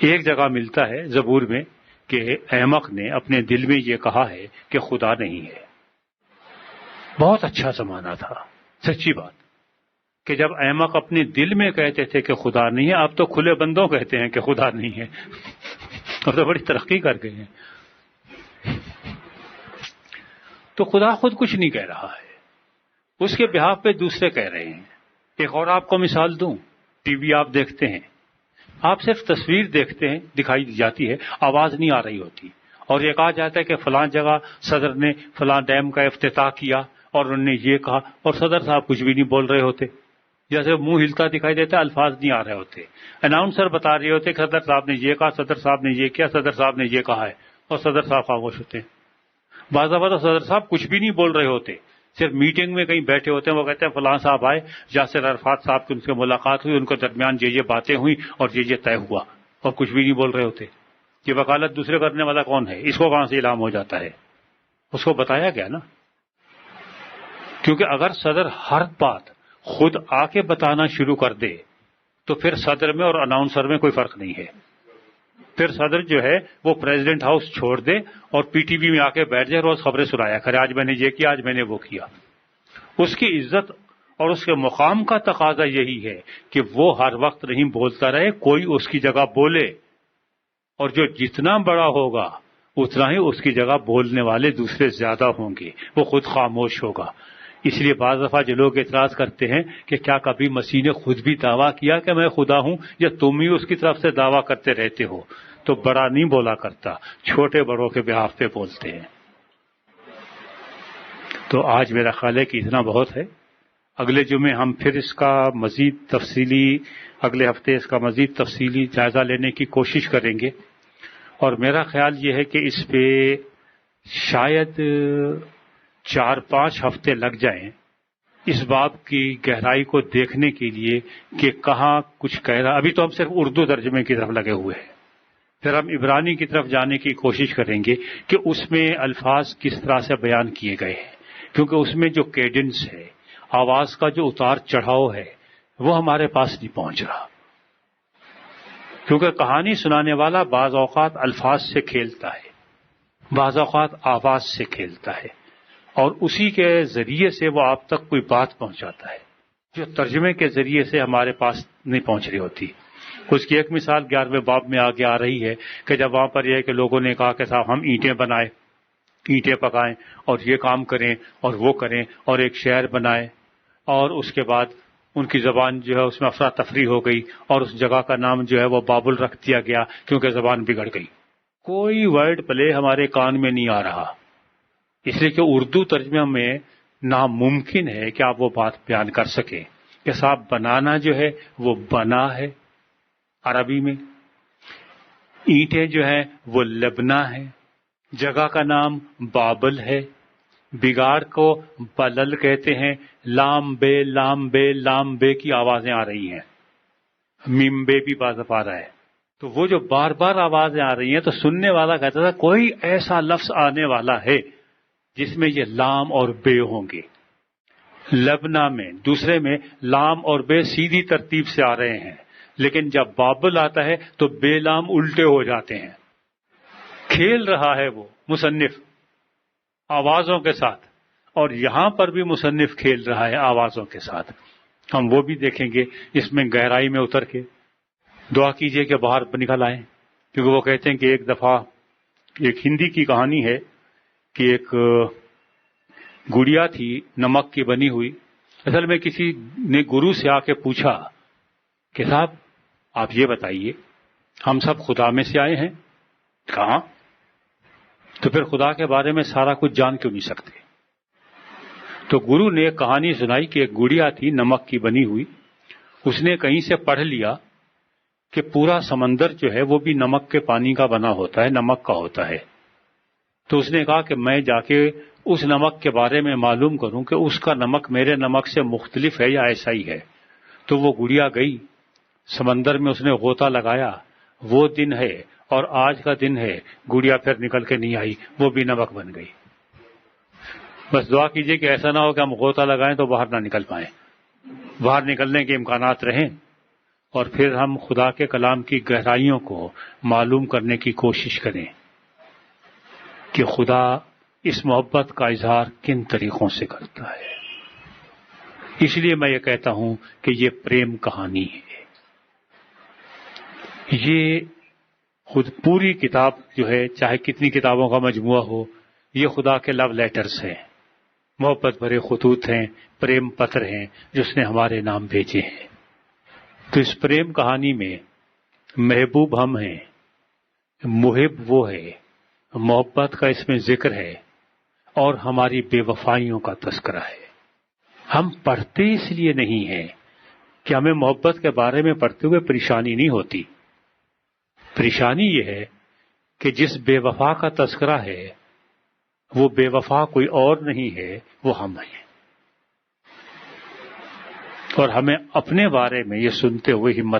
ایک جگہ ملتا ہے زبور میں کہ احمق نے اپنے دل میں یہ کہا ہے کہ خدا نہیں ہے. بہت اچھا زمانہ تھا، سچی بات، کہ جب احمق اپنے دل میں کہتے تھے کہ خدا نہیں ہے. اب تو کھلے بندوں کہتے ہیں کہ خدا نہیں ہے. اب تو بڑی ترقی کر گئے ہیں. تو خدا خود کچھ نہیں کہہ رہا ہے، اس کے بہاف پہ دوسرے کہہ رہے ہیں. ایک اور آپ کو مثال دوں. ٹی وی آپ دیکھتے ہیں، آپ صرف تصویر دیکھتے ہیں، دکھائی جاتی ہے، آواز نہیں آ رہی ہوتی. اور یہ کہا جاتا ہے کہ فلاں جگہ صدر نے فلاں ڈیم کا افتتاح کیا اور انہوں نے یہ کہا، اور صدر صاحب کچھ بھی نہیں بول رہے ہوتے. جیسے منہ ہلتا دکھائی دیتا ہے، الفاظ نہیں آ رہے ہوتے. اناؤنسر بتا رہے ہوتے کہ صدر صاحب نے یہ کہا، صدر صاحب نے یہ کیا، صدر صاحب نے یہ کہا ہے، اور صدر صاحب خاموش ہوتے ہیں. بعض دفعہ تو صدر صاحب کچھ بھی نہیں بول رہے ہوتے، صرف میٹنگ میں کہیں بیٹھے ہوتے ہیں. وہ کہتے ہیں فلاں صاحب آئے، یاسر عرفات صاحب کی ان سے ملاقات ہوئی، ان کے درمیان یہ باتیں ہوئی اور یہ طے ہوا، اور کچھ بھی نہیں بول رہے ہوتے. یہ وکالت دوسرے کرنے والا کون ہے؟ اس کو کہاں سے الہام ہو جاتا ہے؟ اس کو بتایا گیا نا. کیونکہ اگر صدر ہر بات خود آ کے بتانا شروع کر دے تو پھر صدر میں اور اناؤنسر میں کوئی فرق نہیں ہے. پھر صدر جو ہے وہ پریزیڈنٹ ہاؤس چھوڑ دے اور پی ٹی وی میں آ کے بیٹھ جائے، روز خبریں سنایا کرے، آج میں نے یہ کیا، آج میں نے وہ کیا. اس کی عزت اور اس کے مقام کا تقاضا یہی ہے کہ وہ ہر وقت نہیں بولتا رہے، کوئی اس کی جگہ بولے. اور جو جتنا بڑا ہوگا اتنا ہی اس کی جگہ بولنے والے دوسرے زیادہ ہوں گے، وہ خود خاموش ہوگا. اس لیے بعض دفعہ جو لوگ اعتراض کرتے ہیں کہ کیا کبھی مسیح نے خود بھی دعویٰ کیا کہ میں خدا ہوں، یا تم ہی اس کی طرف سے دعویٰ کرتے رہتے ہو؟ تو بڑا نہیں بولا کرتا، چھوٹے بڑوں کے بہاف پہ بولتے ہیں. تو آج میرا خیال ہے کہ اتنا بہت ہے. اگلے جمعے ہم پھر اس کا مزید تفصیلی، اگلے ہفتے اس کا مزید تفصیلی جائزہ لینے کی کوشش کریں گے. اور میرا خیال یہ ہے کہ اس پہ شاید 4-5 ہفتے لگ جائیں اس باب کی گہرائی کو دیکھنے کے لیے کہ کہاں کچھ کہہ رہا. ابھی تو ہم صرف اردو ترجمے کی طرف لگے ہوئے ہیں، پھر ہم عبرانی کی طرف جانے کی کوشش کریں گے کہ اس میں الفاظ کس طرح سے بیان کیے گئے ہیں. کیونکہ اس میں جو کیڈنس ہے، آواز کا جو اتار چڑھاؤ ہے، وہ ہمارے پاس نہیں پہنچ رہا. کیونکہ کہانی سنانے والا بعض اوقات الفاظ سے کھیلتا ہے، بعض اوقات آواز سے کھیلتا ہے، اور اسی کے ذریعے سے وہ آپ تک کوئی بات پہنچاتا ہے جو ترجمے کے ذریعے سے ہمارے پاس نہیں پہنچ رہی ہوتی. اس کی ایک مثال 11ویں باب میں آگے آ رہی ہے کہ جب وہاں پر یہ ہے کہ لوگوں نے کہا کہ صاحب ہم اینٹیں بنائیں، اینٹیں پکائیں اور یہ کام کریں اور وہ کریں اور ایک شہر بنائیں، اور اس کے بعد ان کی زبان جو ہے اس میں افراتفری ہو گئی اور اس جگہ کا نام جو ہے وہ بابل رکھ دیا گیا کیونکہ زبان بگڑ گئی. کوئی ورڈ پلے ہمارے کان میں نہیں آ رہا، اس لیے کہ اردو ترجمہ میں ناممکن ہے کہ آپ وہ بات بیان کر سکیں کہ صاحب بنانا جو ہے وہ بنا ہے عربی میں، اینٹیں جو ہیں وہ لبنا ہے، جگہ کا نام بابل ہے، بگاڑ کو بلل کہتے ہیں، لام بے لام بے لام بے کی آوازیں آ رہی ہیں، میم بے بھی باز آ رہا ہے. تو وہ جو بار بار آوازیں آ رہی ہیں تو سننے والا کہتا تھا کوئی ایسا لفظ آنے والا ہے جس میں یہ لام اور بے ہوں گے. لبنا میں دوسرے میں لام اور بے سیدھی ترتیب سے آ رہے ہیں، لیکن جب بابل آتا ہے تو بے لام الٹے ہو جاتے ہیں. کھیل رہا ہے وہ مصنف آوازوں کے ساتھ، اور یہاں پر بھی مصنف کھیل رہا ہے آوازوں کے ساتھ. ہم وہ بھی دیکھیں گے اس میں گہرائی میں اتر کے. دعا کیجئے کہ باہر نکل آئیں، کیونکہ وہ کہتے ہیں کہ ایک دفعہ ایک ہندی کی کہانی ہے کہ ایک گڑیا تھی نمک کی بنی ہوئی. اصل میں کسی نے گرو سے آ کے پوچھا کہ صاحب آپ یہ بتائیے ہم سب خدا میں سے آئے ہیں؟ کہاں؟ تو پھر خدا کے بارے میں سارا کچھ جان کیوں نہیں سکتے؟ تو گرو نے ایک کہانی سنائی کہ ایک گڑیا تھی نمک کی بنی ہوئی. اس نے کہیں سے پڑھ لیا کہ پورا سمندر جو ہے وہ بھی نمک کے پانی کا بنا ہوتا ہے، نمک کا ہوتا ہے. تو اس نے کہا کہ میں جا کے اس نمک کے بارے میں معلوم کروں کہ اس کا نمک میرے نمک سے مختلف ہے یا ایسا ہی ہے. تو وہ گڑیا گئی سمندر میں، اس نے غوطہ لگایا. وہ دن ہے اور آج کا دن ہے گڑیا پھر نکل کے نہیں آئی، وہ بھی نمک بن گئی۔ بس دعا کیجئے کہ ایسا نہ ہو کہ ہم غوطہ لگائیں تو باہر نہ نکل پائیں، باہر نکلنے کے امکانات رہیں، اور پھر ہم خدا کے کلام کی گہرائیوں کو معلوم کرنے کی کوشش کریں کہ خدا اس محبت کا اظہار کن طریقوں سے کرتا ہے۔ اس لیے میں یہ کہتا ہوں کہ یہ پریم کہانی ہے۔ یہ خود پوری کتاب جو ہے، چاہے کتنی کتابوں کا مجموعہ ہو، یہ خدا کے لو لیٹرز ہیں، محبت بھرے خطوط ہیں، پریم پتر ہیں جو اس نے ہمارے نام بھیجے ہیں۔ تو اس پریم کہانی میں محبوب ہم ہیں، محب وہ ہے، محبت کا اس میں ذکر ہے، اور ہماری بے وفائیوں کا تذکرہ ہے۔ ہم پڑھتے اس لیے نہیں ہیں کہ ہمیں محبت کے بارے میں پڑھتے ہوئے پریشانی نہیں ہوتی۔ پریشانی یہ ہے کہ جس بے وفا کا تذکرہ ہے وہ بے وفا کوئی اور نہیں ہے، وہ ہم ہیں، اور ہمیں اپنے بارے میں یہ سنتے ہوئے ہمت